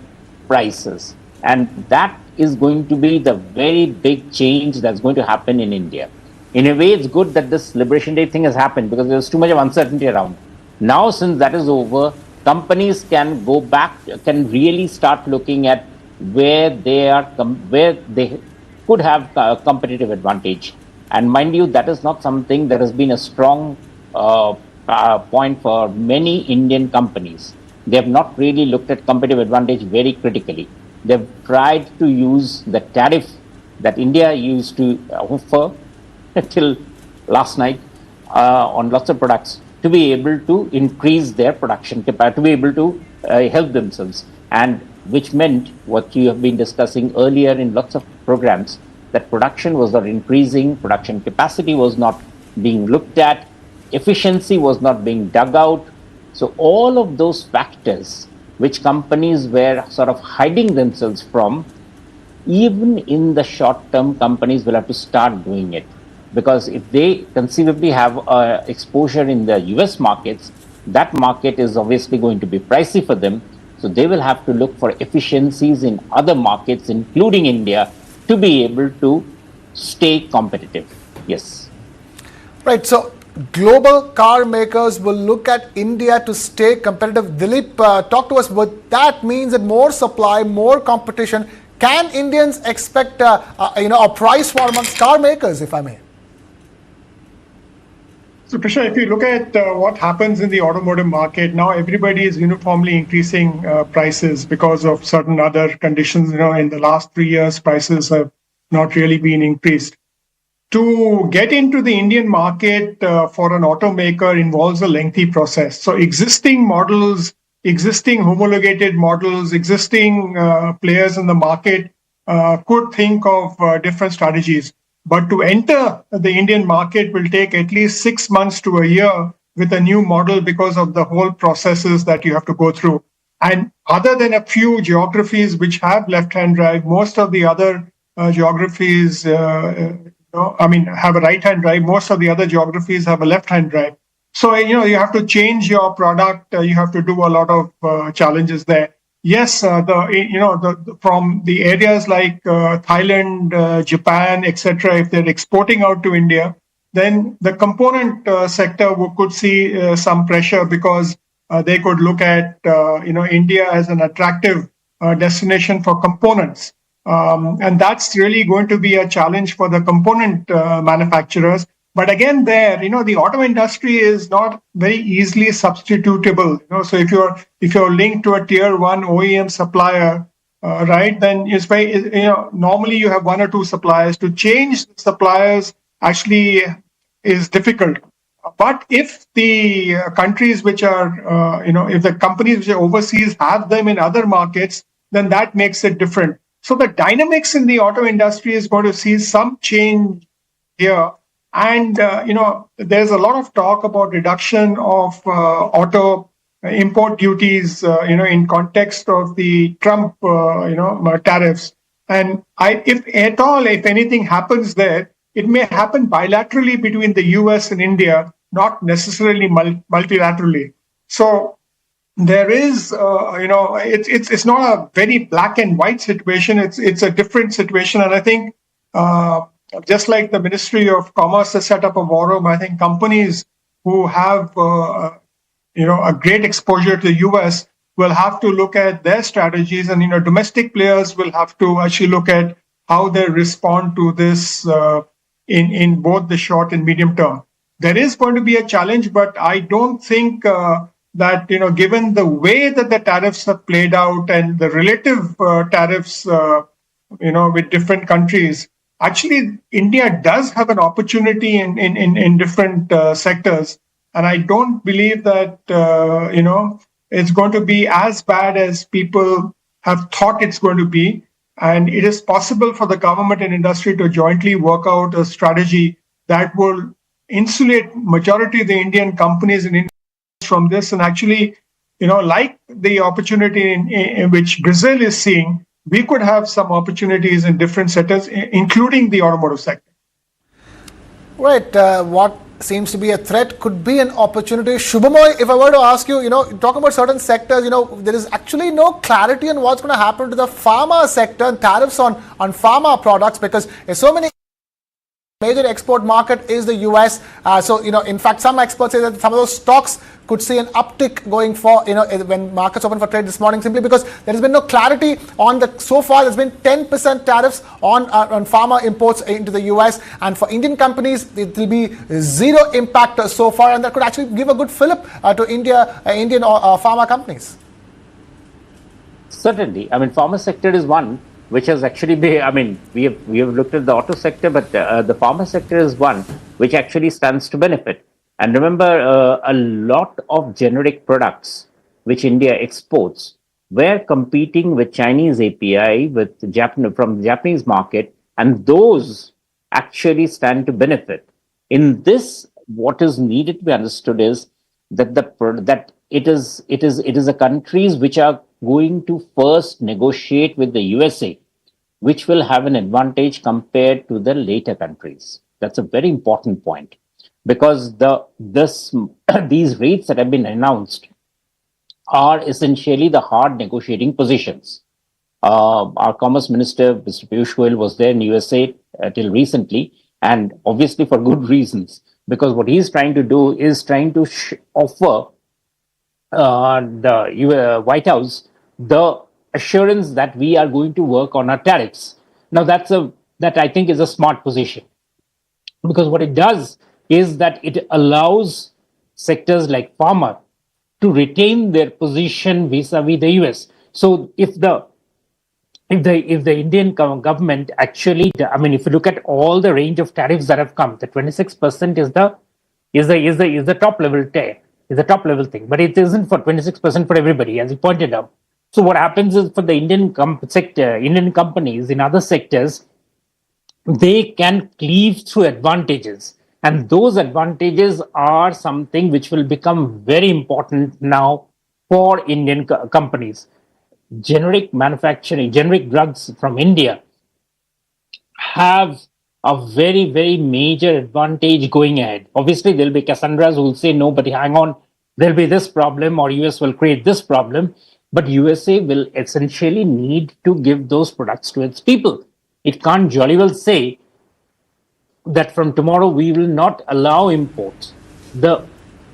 G: prices, and that is going to be the very big change that's going to happen in India. In a way, it's good that this Liberation Day thing has happened, because there's too much of uncertainty around. Now, since that is over, companies can go back, can really start looking at where they could have a competitive advantage. And mind you, that is not something that has been a strong point for many Indian companies. They have not really looked at competitive advantage very critically. They've tried to use the tariff that India used to offer till last night on lots of products to be able to increase their production capacity, to be able to help themselves, and which meant what you have been discussing earlier in lots of programs, that production was not increasing, production capacity was not being looked at, efficiency was not being dug out. So all of those factors which companies were sort of hiding themselves from, even in the short term, companies will have to start doing it. Because if they conceivably have exposure in the US markets, that market is obviously going to be pricey for them. So they will have to look for efficiencies in other markets, including India, to be able to stay competitive. Yes.
A: Right. So global car makers will look at India to stay competitive. Dilip, talk to us. What that means that more supply, more competition. Can Indians expect a price war amongst car makers, if I may?
H: So, Prashant, if you look at what happens in the automotive market, now everybody is uniformly increasing prices because of certain other conditions. In the last 3 years, prices have not really been increased. To get into the Indian market for an automaker involves a lengthy process. So existing models, existing homologated models, existing players in the market could think of different strategies. But to enter the Indian market will take at least 6 months to a year with a new model because of the whole processes that you have to go through. And other than a few geographies which have left-hand drive, most of the other geographies have a right-hand drive. Most of the other geographies have a left-hand drive. So, you have to change your product. You have to do a lot of challenges there. Yes, from the areas like Thailand, Japan, etc., if they're exporting out to India, then the component sector could see some pressure because they could look at India as an attractive destination for components. And that's really going to be a challenge for the component manufacturers. But again, the auto industry is not very easily substitutable. So if you're linked to a tier 1 OEM supplier, right, then it's very, normally you have 1 or 2 suppliers. To change suppliers actually is difficult. But if the countries which are, if the companies which are overseas have them in other markets, then that makes it different. So the dynamics in the auto industry is going to see some change here. And, there's a lot of talk about reduction of auto import duties, in context of the Trump, tariffs. And if anything happens there, it may happen bilaterally between the US and India, not necessarily multilaterally. So there is, it's not a very black and white situation. It's a different situation. And I think, just like the Ministry of Commerce has set up a war room, I think companies who have, a great exposure to the US will have to look at their strategies, and domestic players will have to actually look at how they respond to this in both the short and medium term. There is going to be a challenge, but I don't think that given the way that the tariffs have played out and the relative tariffs, with different countries. Actually, India does have an opportunity in different sectors, and I don't believe that it's going to be as bad as people have thought it's going to be. And it is possible for the government and industry to jointly work out a strategy that will insulate majority of the Indian companies in India from this, and actually, like the opportunity in which Brazil is seeing. We could have some opportunities in different sectors, including the automotive sector.
A: Right. What seems to be a threat could be an opportunity. Shubhamoy, if I were to ask you, talking about certain sectors, there is actually no clarity on what's going to happen to the pharma sector and tariffs on pharma products, because there's so many. Major export market is the US. So, in fact, some experts say that some of those stocks could see an uptick going for, when markets open for trade this morning, simply because there has been no clarity on so far there's been 10% tariffs on pharma imports into the US. And for Indian companies, it will be zero impact so far. And that could actually give a good fillip to Indian pharma companies.
G: Certainly. Pharma sector is one which has actually been, we have looked at the auto sector, but the pharma sector is one which actually stands to benefit. And remember, a lot of generic products which India exports were competing with Chinese API from the Japanese market, and those actually stand to benefit. In this, what is needed to be understood is that it is the countries which are going to first negotiate with the USA, which will have an advantage compared to the later countries. That's a very important point, because these rates that have been announced are essentially the hard negotiating positions. Our Commerce Minister, Mr. Piyush Goyal, was there in USA till recently, and obviously for good reasons. because what he's trying to do is trying to offer the White House the assurance that we are going to work on our tariffs. Now, that I think is a smart position, because what it does is that it allows sectors like pharma to retain their position vis-a-vis the US. So if the Indian government actually, I mean, if you look at all the range of tariffs that have come, the 26% is the top level is the top level thing, but it isn't for 26% for everybody, as you pointed out. So what happens is for the Indian companies in other sectors, they can cleave through advantages, and those advantages are something which will become very important now for Indian companies. Generic manufacturing, generic drugs from India have a very, very major advantage going ahead. Obviously, there'll be Cassandras who will say, no, but hang on, there'll be this problem, or US will create this problem. But USA will essentially need to give those products to its people. It can't jolly well say that from tomorrow we will not allow imports. The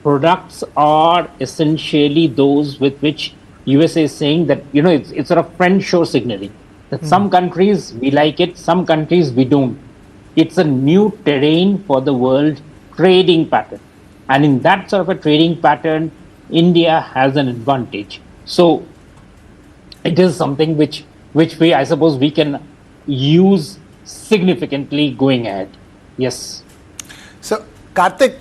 G: products are essentially those with which USA is saying that, it's sort of friend show signaling. That some countries we like it, some countries we don't. It's a new terrain for the world trading pattern. And in that sort of a trading pattern, India has an advantage. So it is something which I suppose we can use significantly going ahead. Yes.
A: So, Karthik,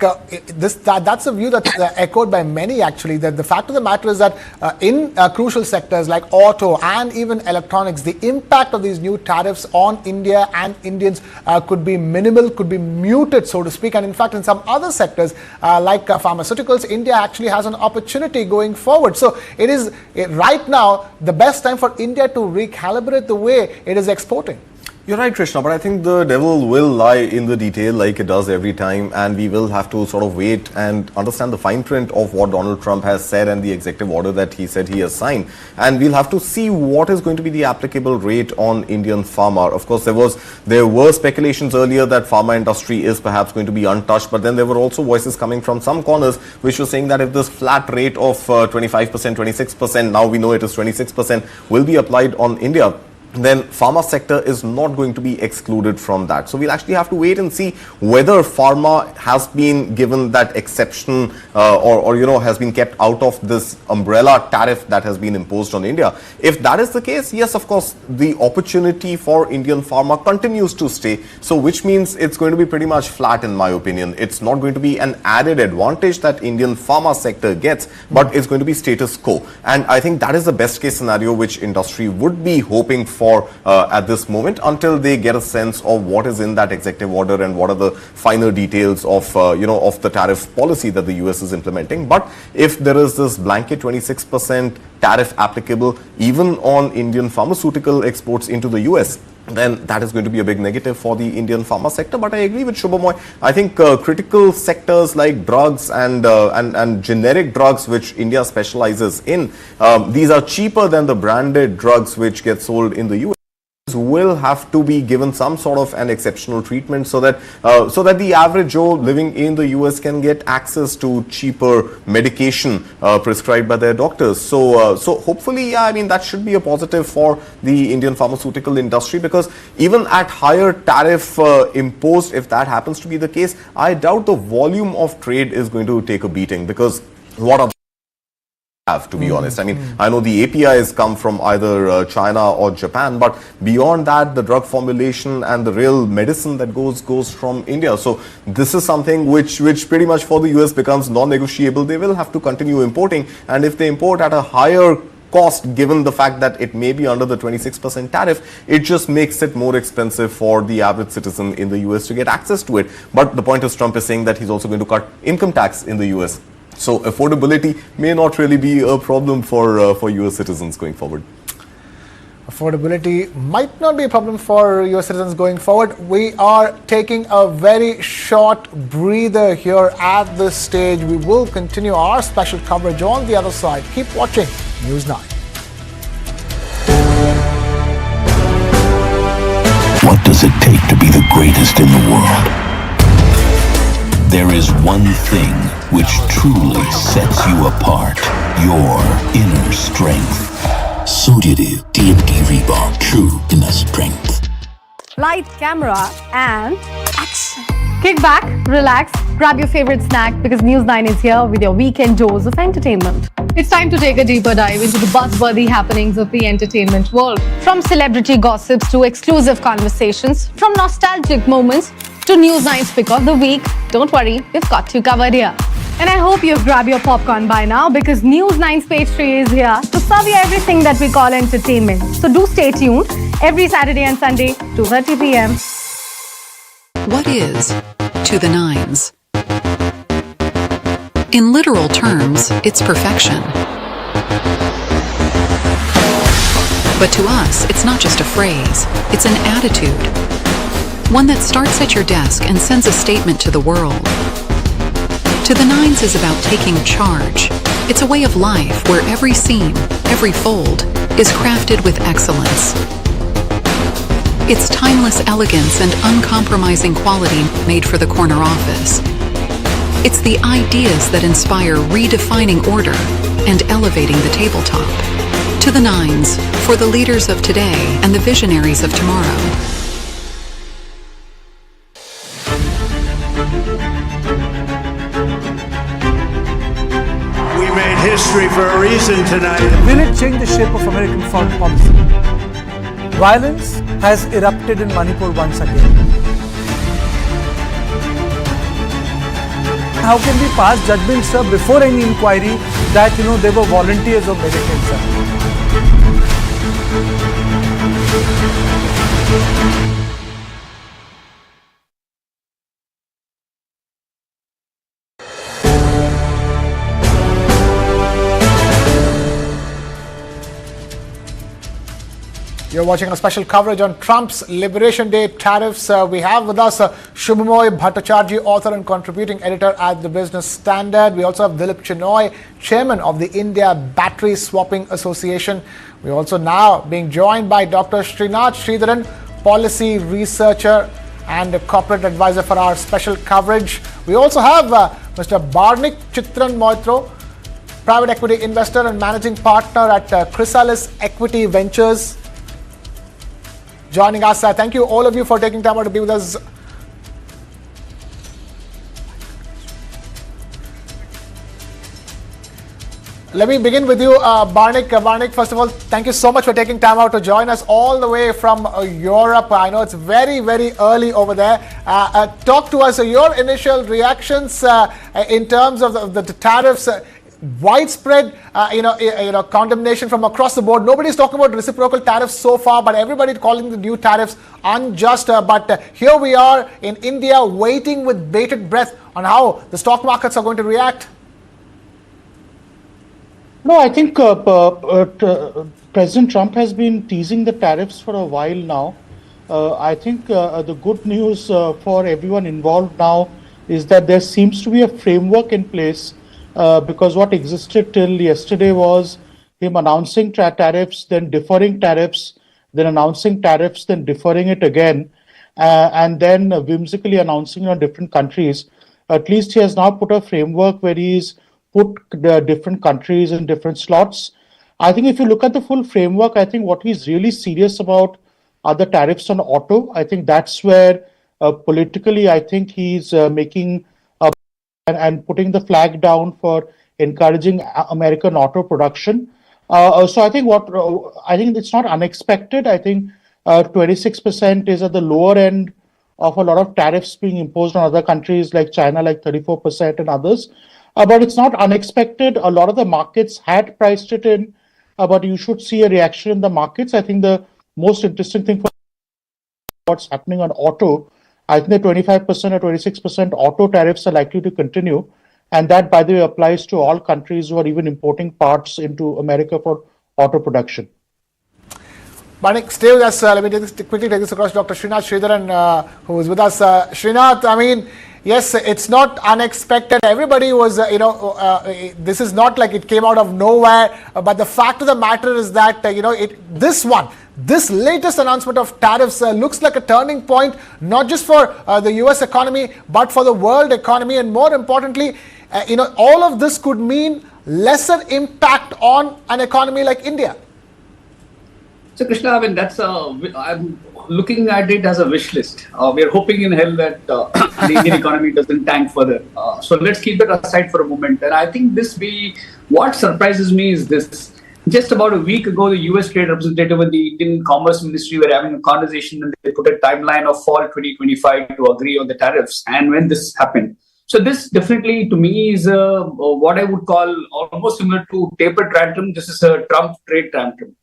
A: that's a view that's echoed by many, actually, that the fact of the matter is that in crucial sectors like auto and even electronics, the impact of these new tariffs on India and Indians could be minimal, could be muted, so to speak. And in fact, in some other sectors like pharmaceuticals, India actually has an opportunity going forward. So it is right now the best time for India to recalibrate the way it is exporting.
B: You're right, Krishna, but I think the devil will lie in the detail like it does every time, and we will have to sort of wait and understand the fine print of what Donald Trump has said and the executive order that he said he has signed. And we'll have to see what is going to be the applicable rate on Indian pharma. Of course, there were speculations earlier that pharma industry is perhaps going to be untouched, but then there were also voices coming from some corners which were saying that if this flat rate of 25%, 26%, now we know it is 26%, will be applied on India, then pharma sector is not going to be excluded from that. So we'll actually have to wait and see whether pharma has been given that exception or has been kept out of this umbrella tariff that has been imposed on India. If that is the case, yes, of course, the opportunity for Indian pharma continues to stay. So which means it's going to be pretty much flat, in my opinion. It's not going to be an added advantage that Indian pharma sector gets, but it's going to be status quo. And I think that is the best case scenario which industry would be hoping for at this moment, until they get a sense of what is in that executive order and what are the finer details of of the tariff policy that the US is implementing. But if there is this blanket 26% tariff applicable even on Indian pharmaceutical exports into the US, then that is going to be a big negative for the Indian pharma sector. But I agree with Shubhamoy. I think critical sectors like drugs and generic drugs, which India specializes in, these are cheaper than the branded drugs which get sold in the US, will have to be given some sort of an exceptional treatment so that the average Joe living in the US can get access to cheaper medication prescribed by their doctors. So hopefully, I mean, that should be a positive for the Indian pharmaceutical industry, because even at higher tariff imposed, if that happens to be the case, I doubt the volume of trade is going to take a beating, because what are to be honest. I mean, I know the APIs come from either China or Japan, but beyond that, the drug formulation and the real medicine that goes from India. So this is something which pretty much for the US becomes non-negotiable. They will have to continue importing, and if they import at a higher cost, given the fact that it may be under the 26% tariff, it just makes it more expensive for the average citizen in the US to get access to it. But the point is, Trump is saying that he's also going to cut income tax in the US. So affordability may not really be a problem for US citizens going forward.
A: Affordability might not be a problem for US citizens going forward. We are taking a very short breather here at this stage. We will continue our special coverage on the other side. Keep watching News 9.
F: What does it take to be the greatest in the world? There is one thing which truly sets you apart. Your inner strength. Sodium TMT Reebok. True inner strength.
V: Light, camera, and action. Kick back, relax, grab your favorite snack because News9 is here with your weekend dose of entertainment. It's time to take a deeper dive into the buzzworthy happenings of the entertainment world. From celebrity gossips to exclusive conversations, from nostalgic moments to News9's pick of the week, don't worry, we've got you covered here. And I hope you've grabbed your popcorn by now because News9's page 3 is here to serve you everything that we call entertainment. So do stay tuned every Saturday and Sunday, 2:30 p.m.
I: What is to the nines? In literal terms, it's perfection. But to us, it's not just a phrase, it's an attitude. One that starts at your desk and sends a statement to the world. To the nines is about taking charge. It's a way of life where every seam, every fold, is crafted with excellence. It's timeless elegance and uncompromising quality made for the corner office. It's the ideas that inspire redefining order and elevating the tabletop. To the nines, for the leaders of today and the visionaries of tomorrow.
K: We made history for a reason tonight.
W: Will it change the shape of American foreign policy? Violence has erupted in Manipur once again. How can we pass judgments, sir, before any inquiry that, they were volunteers or militants, sir?
A: You're watching a special coverage on Trump's Liberation Day tariffs. We have with us Shubhamoy Bhattacharjee, author and contributing editor at the Business Standard. We also have Dilip Chenoy, chairman of the India Battery Swapping Association. We're also now being joined by Dr. Srinath Sridharan, policy researcher and a corporate advisor for our special coverage. We also have Mr. Barnik Chitran Moitro, private equity investor and managing partner at Chrysalis Equity Ventures, joining us. Thank you all of you for taking time out to be with us. Let me begin with you, Barnik. Barnik, first of all, thank you so much for taking time out to join us all the way from Europe. I know it's very, very early over there. Talk to us, your initial reactions in terms of the tariffs. Widespread, condemnation from across the board. Nobody's talking about reciprocal tariffs so far, but everybody's calling the new tariffs unjust. But here we are in India waiting with bated breath on how the stock markets are going to react.
X: No, I think President Trump has been teasing the tariffs for a while now. I think the good news for everyone involved now is that there seems to be a framework in place. Because what existed till yesterday was him announcing tariffs, then deferring tariffs, then announcing tariffs, then deferring it again, and then whimsically announcing on different countries. At least he has now put a framework where he's put the different countries in different slots. I think if you look at the full framework, I think what he's really serious about are the tariffs on auto. I think that's where politically, I think he's making and putting the flag down for encouraging American auto production. So I think it's not unexpected. I think 26% is at the lower end of a lot of tariffs being imposed on other countries like China, like 34% and others. But it's not unexpected. A lot of the markets had priced it in, but you should see a reaction in the markets. I think the most interesting thing for what's happening on auto, I think the 25% or 26% auto tariffs are likely to continue. And that, by the way, applies to all countries who are even importing parts into America for auto production.
A: Manik, stay with us. Let me quickly take this across Dr. Srinath Sridharan, who is with us. Srinath, I mean, yes, it's not unexpected. Everybody was, this is not like it came out of nowhere. But the fact of the matter is that, this latest announcement of tariffs looks like a turning point, not just for the US economy, but for the world economy. And more importantly, all of this could mean lesser impact on an economy like India.
J: So, Krishna, I mean, I'm looking at it as a wish list. We are hoping in hell that the Indian economy doesn't tank further. So let's keep that aside for a moment. And I think what surprises me is this. Just about a week ago, the US Trade Representative and the Indian Commerce Ministry were having a conversation, and they put a timeline of fall 2025 to agree on the tariffs. And when this happened, so this definitely, to me, is what I would call almost similar to taper tantrum. This is a Trump trade tantrum.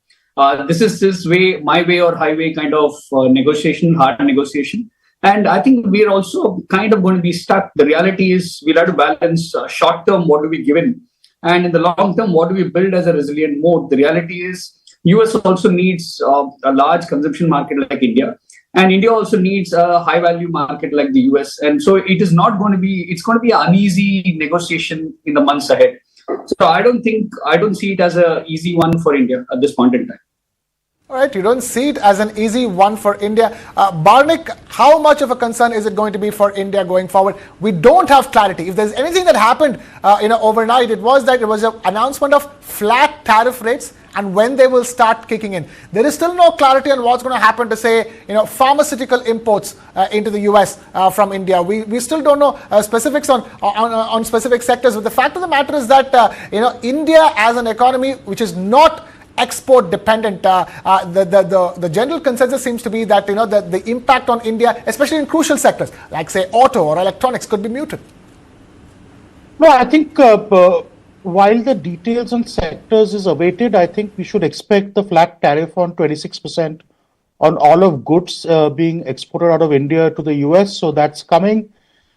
J: This is this way, my way or highway kind of negotiation, hard negotiation. And I think we're also kind of going to be stuck. The reality is we'll have to balance short term, what do we give in? And in the long term, what do we build as a resilient mode? The reality is US also needs a large consumption market like India. And India also needs a high value market like the US. And so it's going to be an uneasy negotiation in the months ahead. So I don't see it as an easy one for India at this point in time.
A: All right, you don't see it as an easy one for India. Barnik, how much of a concern is it going to be for India going forward? We don't have clarity. If there's anything that happened overnight, it was an announcement of flat tariff rates and when they will start kicking in. There is still no clarity on what's going to happen to, say, pharmaceutical imports into the US from India. We still don't know specifics on specific sectors. But the fact of the matter is that India as an economy which is not export dependent, the general consensus seems to be that the impact on India, especially in crucial sectors like, say, auto or electronics, could be muted.
X: No, I think while the details on sectors is awaited, I think we should expect the flat tariff on 26% on all of goods being exported out of India to the US. So that's coming.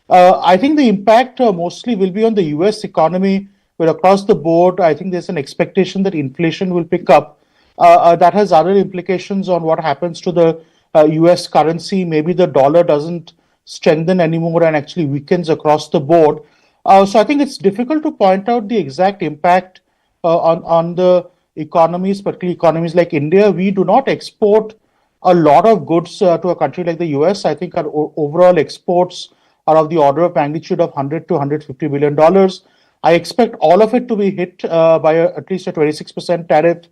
X: I think the impact mostly will be on the US economy, where across the board, I think there's an expectation that inflation will pick up. That has other implications on what happens to the US currency. Maybe the dollar doesn't strengthen anymore and actually weakens across the board. So I think it's difficult to point out the exact impact on the economies, particularly economies like India. We do not export a lot of goods to a country like the US. I think our overall exports are of the order of magnitude of $100 to $150 billion. I expect all of it to be hit by at least a 26% tariff.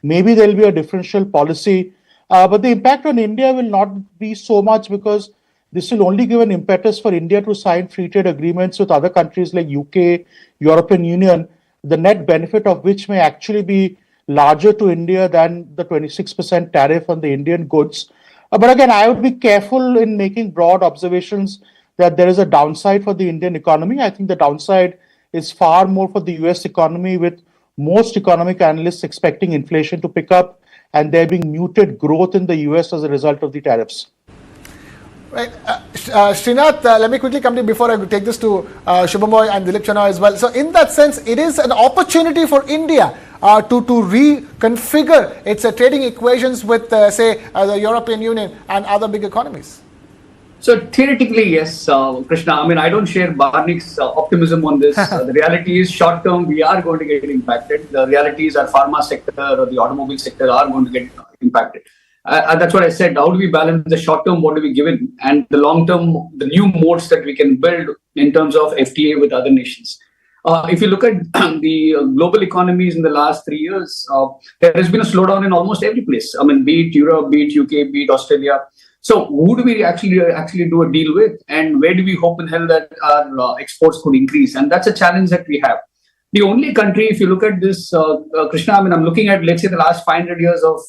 X: Maybe there'll be a differential policy, but the impact on India will not be so much, because this will only give an impetus for India to sign free trade agreements with other countries like UK, European Union, the net benefit of which may actually be larger to India than the 26% tariff on the Indian goods. But again, I would be careful in making broad observations that there is a downside for the Indian economy. I think the downside is far more for the US economy, with most economic analysts expecting inflation to pick up and there being muted growth in the US as a result of the tariffs.
A: Right. Srinath, let me quickly come to you before I take this to Shubhamoy and Dilip Chana as well. So in that sense, it is an opportunity for India to reconfigure its trading equations with, say, the European Union and other big economies.
J: So theoretically, yes, Krishna. I mean, I don't share Barnik's optimism on this. The reality is, short term, we are going to get impacted. The reality is, our pharma sector or the automobile sector are going to get impacted. That's what I said. How do we balance the short term? What do we give in? And the long term, the new modes that we can build in terms of FTA with other nations. If you look at the global economies in the last 3 years, there has been a slowdown in almost every place. I mean, be it Europe, be it UK, be it Australia. So who do we actually do a deal with, and where do we hope in hell that our exports could increase? And that's a challenge that we have. The only country, if you look at this, Krishna, I mean, I'm looking at, let's say, the last 500 years of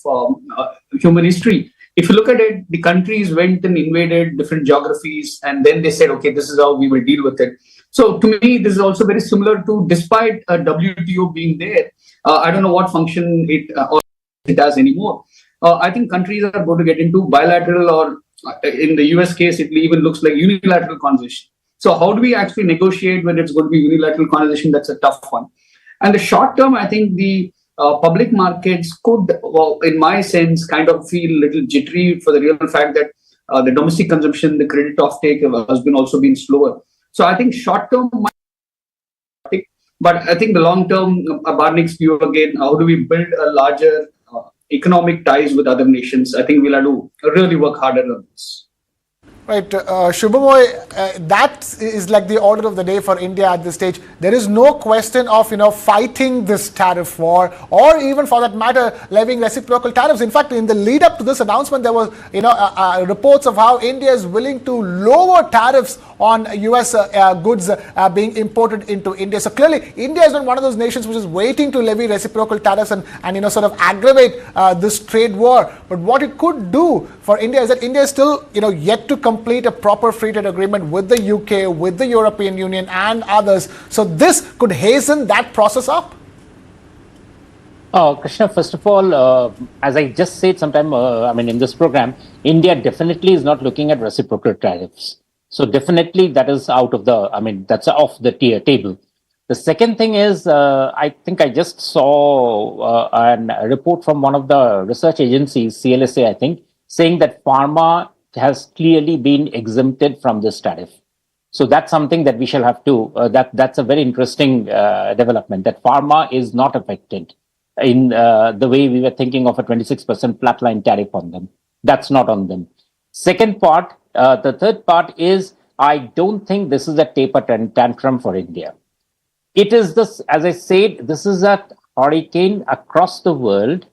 J: human history. If you look at it, the countries went and invaded different geographies, and then they said, okay, this is how we will deal with it. So to me, this is also very similar to, despite WTO being there, I don't know what function it has anymore. I think countries are going to get into bilateral, or in the US case, it even looks like unilateral conversation. So how do we actually negotiate when it's going to be unilateral conversation? That's a tough one. And the short term, I think the public markets could, well, in my sense, kind of feel a little jittery for the real fact that the domestic consumption, the credit offtake has been also been slower. So I think short term, but I think the long term, Barnik's view again, how do we build a larger economic ties with other nations. I think we'll have to really work harder on this.
A: Right, Shubhamoy, that is like the order of the day for India at this stage. There is no question of, fighting this tariff war, or even for that matter, levying reciprocal tariffs. In fact, in the lead up to this announcement, there was, reports of how India is willing to lower tariffs on US goods being imported into India. So clearly, India is not one of those nations which is waiting to levy reciprocal tariffs and sort of aggravate this trade war. But what it could do for India is that India is still, yet to complete a proper free trade agreement with the UK, with the European Union and others. So this could hasten that process up.
G: Krishna, first of all, as I just said sometime, in this program, India definitely is not looking at reciprocal tariffs. So definitely that is out of the, that's off the table. The second thing is, I think I just saw a report from one of the research agencies, CLSA, I think, saying that pharma has clearly been exempted from this tariff. So that's something that we shall have to, that's a very interesting development, that pharma is not affected in the way we were thinking of a 26% flatline tariff on them. That's not on them. Second part, the third part is, I don't think this is a taper tantrum for India. It is this, as I said, this is a hurricane across the world,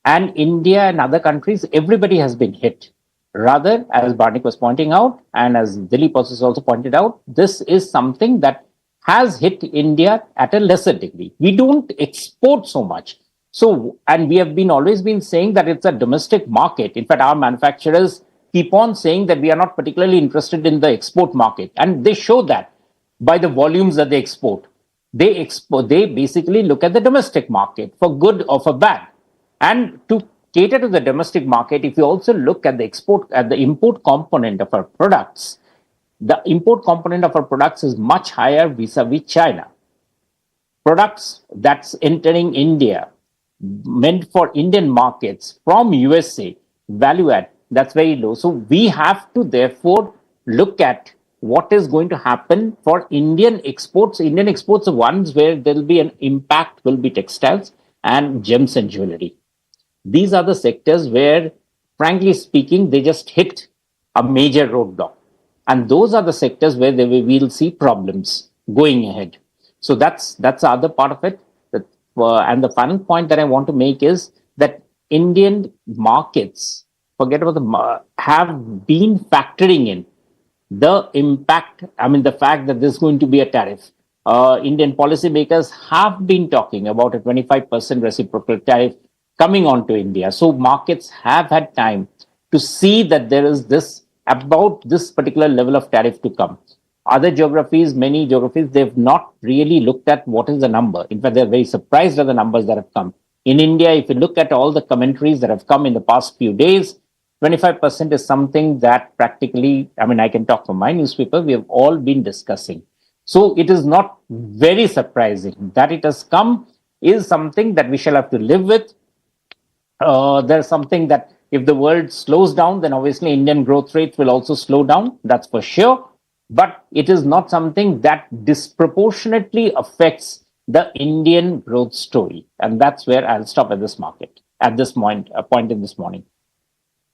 G: and India and other countries, everybody has been hit. Rather, as Barnik was pointing out, and as Dilip also pointed out, this is something that has hit India at a lesser degree. We don't export so much. So, and we have always been saying that it's a domestic market. In fact, our manufacturers keep on saying that we are not particularly interested in the export market. And they show that by the volumes that they export. They basically look at the domestic market for good or for bad. And to cater to the domestic market, if you also look at the import component of our products, the import component of our products is much higher vis-a-vis China. Products that's entering India, meant for Indian markets from USA, value add, that's very low. So we have to therefore look at what is going to happen for Indian exports. Indian exports are ones where there will be an impact, will be textiles and gems and jewelry. These are the sectors where, frankly speaking, they just hit a major roadblock. And those are the sectors where we'll see problems going ahead. So that's the other part of it. And the final point that I want to make is that Indian markets, forget about have been factoring in the impact, the fact that there's going to be a tariff. Indian policymakers have been talking about a 25% reciprocal tariff coming on to India. So markets have had time to see that there is about this particular level of tariff to come. Other geographies, many geographies, they've not really looked at what is the number. In fact, they're very surprised at the numbers that have come. In India, if you look at all the commentaries that have come in the past few days, 25% is something that practically, I can talk from my newspaper, we have all been discussing. So it is not very surprising that it has come, is something that we shall have to live with. There's something that if the world slows down, then obviously Indian growth rate will also slow down. That's for sure. But it is not something that disproportionately affects the Indian growth story. And that's where I'll stop at this point in this morning.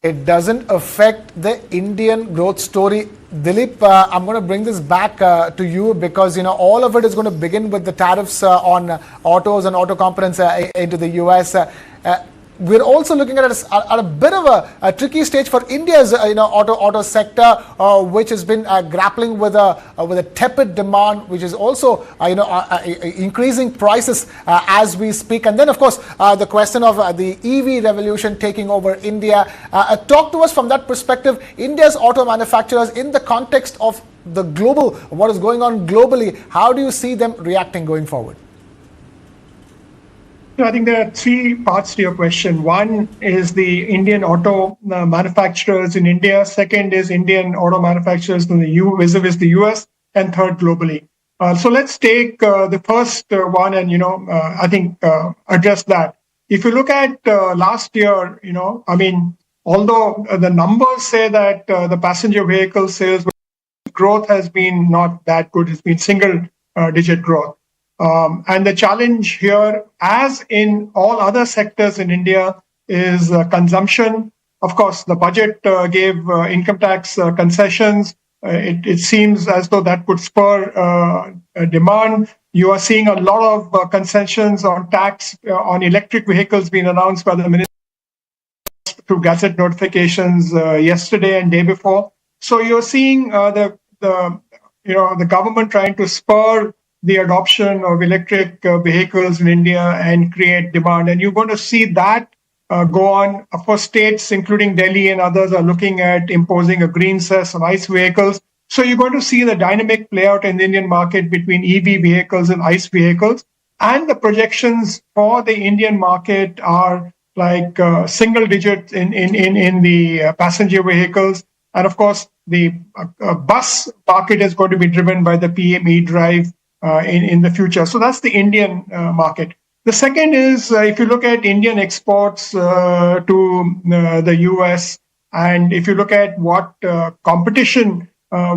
A: It doesn't affect the Indian growth story. Dilip, I'm going to bring this back to you because, all of it is going to begin with the tariffs on autos and auto components into the US. We're also looking at a bit of a tricky stage for India's auto sector, which has been grappling with a tepid demand, which is also increasing prices as we speak. And then, of course, the question of the EV revolution taking over India. Talk to us from that perspective. India's auto manufacturers, in the context of the global, what is going on globally, how do you see them reacting going forward?
H: I think there are three parts to your question. One is the Indian auto manufacturers in India. Second is Indian auto manufacturers in the vis-a-vis the US. And third, globally. So let's take the first one and, I think address that. If you look at last year, although the numbers say that the passenger vehicle sales growth has been not that good, it's been single-digit growth. And the challenge here, as in all other sectors in India, is consumption. Of course, the budget gave income tax concessions. It seems as though that could spur demand. You are seeing a lot of concessions on tax on electric vehicles being announced by the minister through gazette notifications yesterday and day before. So you're seeing the government trying to spur the adoption of electric vehicles in India and create demand, and you're going to see that go on. Of course, states, including Delhi and others, are looking at imposing a green cess on ICE vehicles. So you're going to see the dynamic play out in the Indian market between EV vehicles and ICE vehicles. And the projections for the Indian market are like single digit in the passenger vehicles. And of course, the bus market is going to be driven by the PME drive in the future. So that's the Indian market. The second is if you look at Indian exports to the US, and if you look at what competition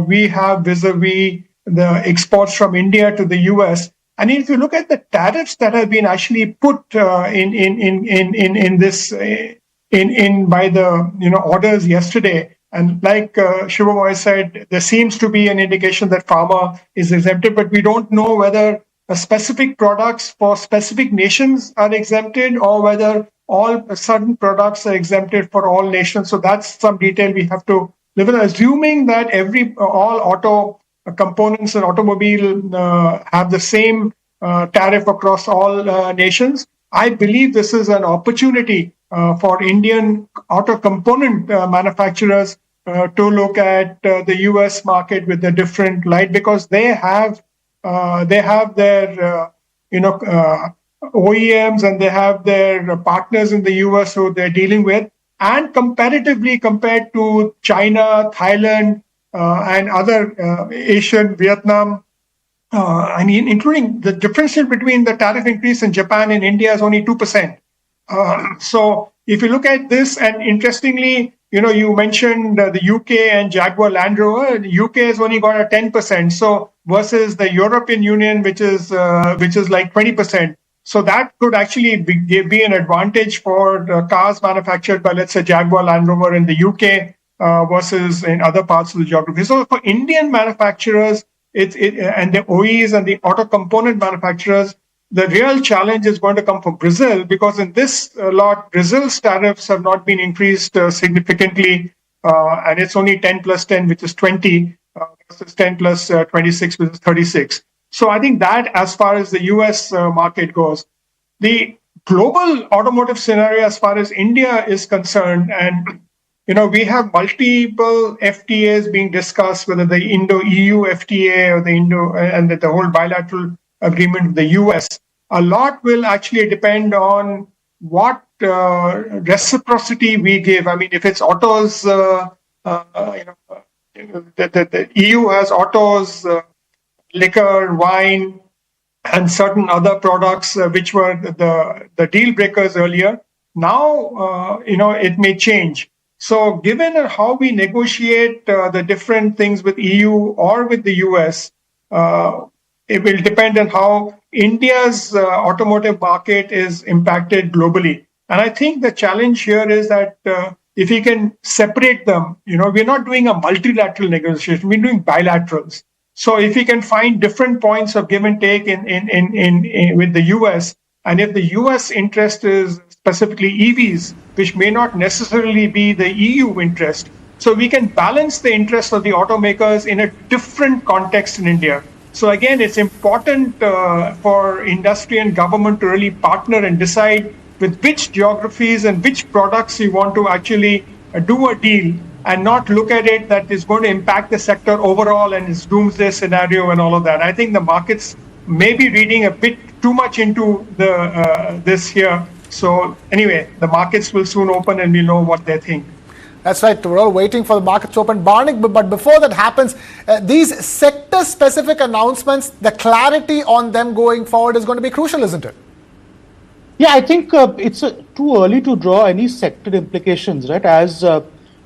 H: we have vis-a-vis the exports from India to the US, and if you look at the tariffs that have been actually put in this by the orders yesterday, and like Shubhamoy said, there seems to be an indication that pharma is exempted, but we don't know whether specific products for specific nations are exempted or whether all certain products are exempted for all nations. So that's some detail we have to live with. Assuming that all auto components and automobile have the same tariff across all nations, I believe this is an opportunity for Indian auto component manufacturers to look at the US market with a different light, because they have their OEMs and they have their partners in the US who they're dealing with, and comparatively compared to China, Thailand, and other Asian, Vietnam, including the differential between the tariff increase in Japan and India is only 2%. So if you look at this, and interestingly, you mentioned the UK and Jaguar Land Rover. The UK has only got a 10%. So versus the European Union, which is like 20%. So that could actually be an advantage for cars manufactured by, let's say, Jaguar Land Rover in the UK versus in other parts of the geography. So for Indian manufacturers, and the OEs and the auto component manufacturers, the real challenge is going to come from Brazil, because in this lot, Brazil's tariffs have not been increased significantly, and it's only 10 plus 10, which is 20, versus 10 plus 26, which is 36. So I think that as far as the US market goes, the global automotive scenario as far as India is concerned, and we have multiple FTAs being discussed, whether the Indo-EU FTA or and the whole bilateral agreement with the US. A lot will actually depend on what reciprocity we give. I mean, if it's autos, the EU has autos, liquor, wine, and certain other products which were the deal breakers earlier. Now, it may change. So given how we negotiate the different things with EU or with the US, it will depend on how India's automotive market is impacted globally. And I think the challenge here is that if we can separate them, we're not doing a multilateral negotiation, we're doing bilaterals. So if we can find different points of give and take in with the US, and if the US interest is specifically EVs, which may not necessarily be the EU interest, so we can balance the interests of the automakers in a different context in India. So again, it's important for industry and government to really partner and decide with which geographies and which products you want to actually do a deal, and not look at it that is going to impact the sector overall and it's doomsday scenario and all of that. I think the markets may be reading a bit too much into this here. So anyway, the markets will soon open and we'll know what they think.
A: That's right. We're all waiting for the market to open. Barnik, but before that happens, these sector-specific announcements, the clarity on them going forward is going to be crucial, isn't it?
X: Yeah, I think it's too early to draw any sector implications, right? As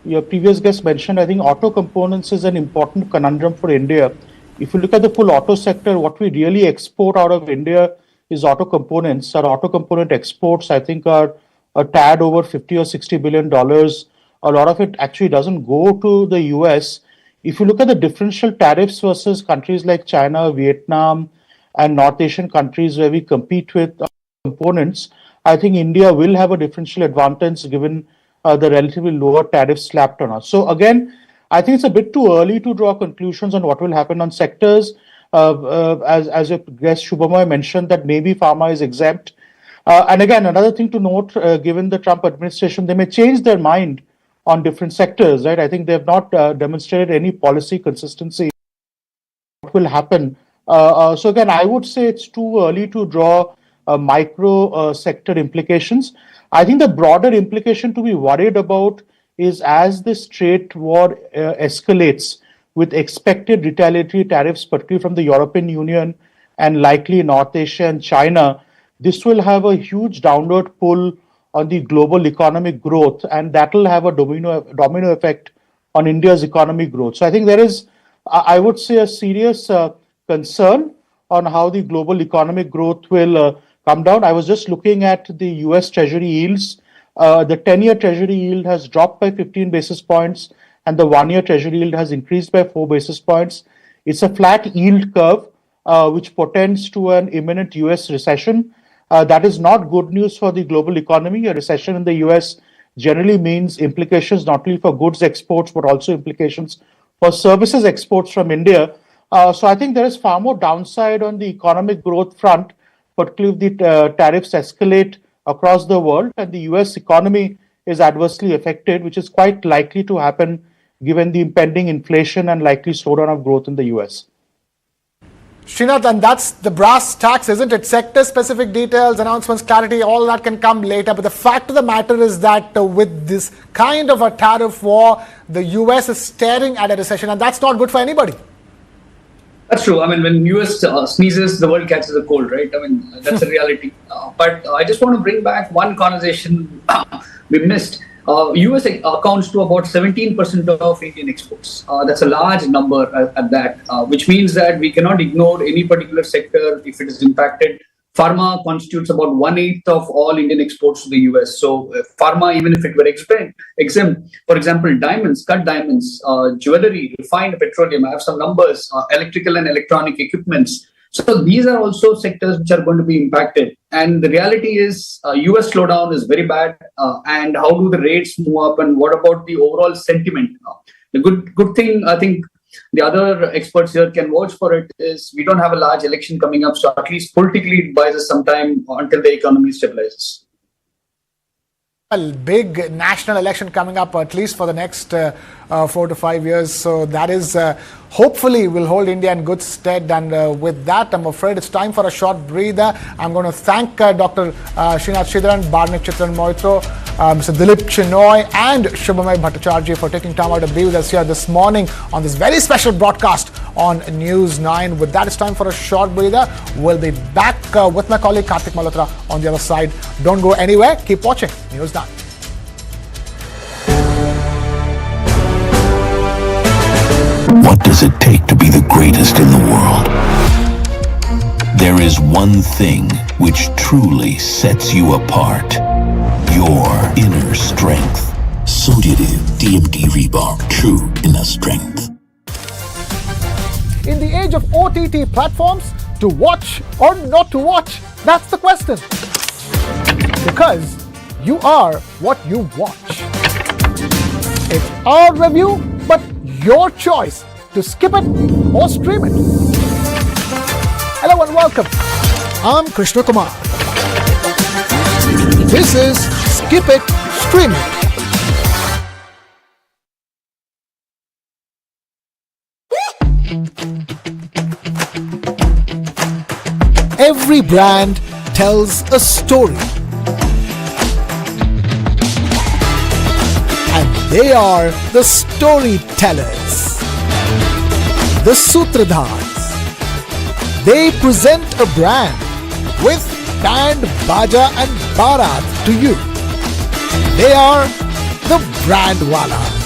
X: your previous guest mentioned, I think auto components is an important conundrum for India. If you look at the full auto sector, what we really export out of India is auto components. Our auto component exports, I think, are a tad over 50 or 60 billion dollars. A lot of it actually doesn't go to the US. If you look at the differential tariffs versus countries like China, Vietnam, and North Asian countries where we compete with components, I think India will have a differential advantage given the relatively lower tariffs slapped on us. So again, I think it's a bit too early to draw conclusions on what will happen on sectors. As your guest Shubhamoy mentioned, that maybe pharma is exempt. And again, another thing to note, given the Trump administration, they may change their mind on different sectors, right? I think they have not demonstrated any policy consistency. What will happen? So again, I would say it's too early to draw micro sector implications. I think the broader implication to be worried about is as this trade war escalates with expected retaliatory tariffs, particularly from the European Union and likely North Asia and China, this will have a huge downward pull on the global economic growth, and that will have a domino effect on India's economic growth. So I think there is, I would say, a serious concern on how the global economic growth will come down. I was just looking at the US Treasury yields. The 10-year Treasury yield has dropped by 15 basis points, and the 1-year Treasury yield has increased by 4 basis points. It's a flat yield curve, which portends to an imminent US recession. That is not good news for the global economy. A recession in the US generally means implications not only for goods exports, but also implications for services exports from India. So I think there is far more downside on the economic growth front, particularly if the tariffs escalate across the world and the US economy is adversely affected, which is quite likely to happen given the impending inflation and likely slowdown of growth in the US.
A: Srinath, and that's the brass tacks, isn't it? Sector-specific details, announcements, clarity, all that can come later. But the fact of the matter is that with this kind of a tariff war, the US is staring at a recession, and that's not good for anybody.
J: That's true. I mean, when US sneezes, the world catches a cold, right? I mean, that's a reality. But I just want to bring back one conversation we missed. US accounts to about 17% of Indian exports. That's a large number at that, which means that we cannot ignore any particular sector if it is impacted. Pharma constitutes about 1/8 of all Indian exports to the US. So pharma, even if it were exempt, for example, diamonds, cut diamonds, jewelry, refined petroleum, I have some numbers, electrical and electronic equipments. So these are also sectors which are going to be impacted. And the reality is US slowdown is very bad. And how do the rates move up? And what about the overall sentiment? The good thing, I think, the other experts here can watch for it is we don't have a large election coming up. So at least politically it buys us some time until the economy stabilizes.
A: A big national election coming up, at least for the next 4 to 5 years. So that is hopefully will hold India in good stead. And with that, I'm afraid it's time for a short breather. I'm going to thank Dr. Srinath Sridharan, Barnik Chitran Moitro, Mr. Dilip Chinoy, and Shubhamoy Bhattacharjee for taking time out to be with us here this morning on this very special broadcast on News 9. With that, it's time for a short breather. We'll be back with my colleague Karthik Malhotra on the other side. Don't go anywhere. Keep watching News 9.
F: What does it take to be the greatest in the world? There is one thing which truly sets you apart. Your inner strength. Sodium DMT Rebar. True inner strength.
A: In the age of OTT platforms, to watch or not to watch? That's the question. Because you are what you watch. It's our review, but your choice to skip it or stream it. Hello and welcome. I'm Krishna Kumar. This is Skip It, Stream It. Every brand tells a story. And they are the storytellers, the Sutradhars. They present a brand with band, baja and barat to you. They are the Brandwala.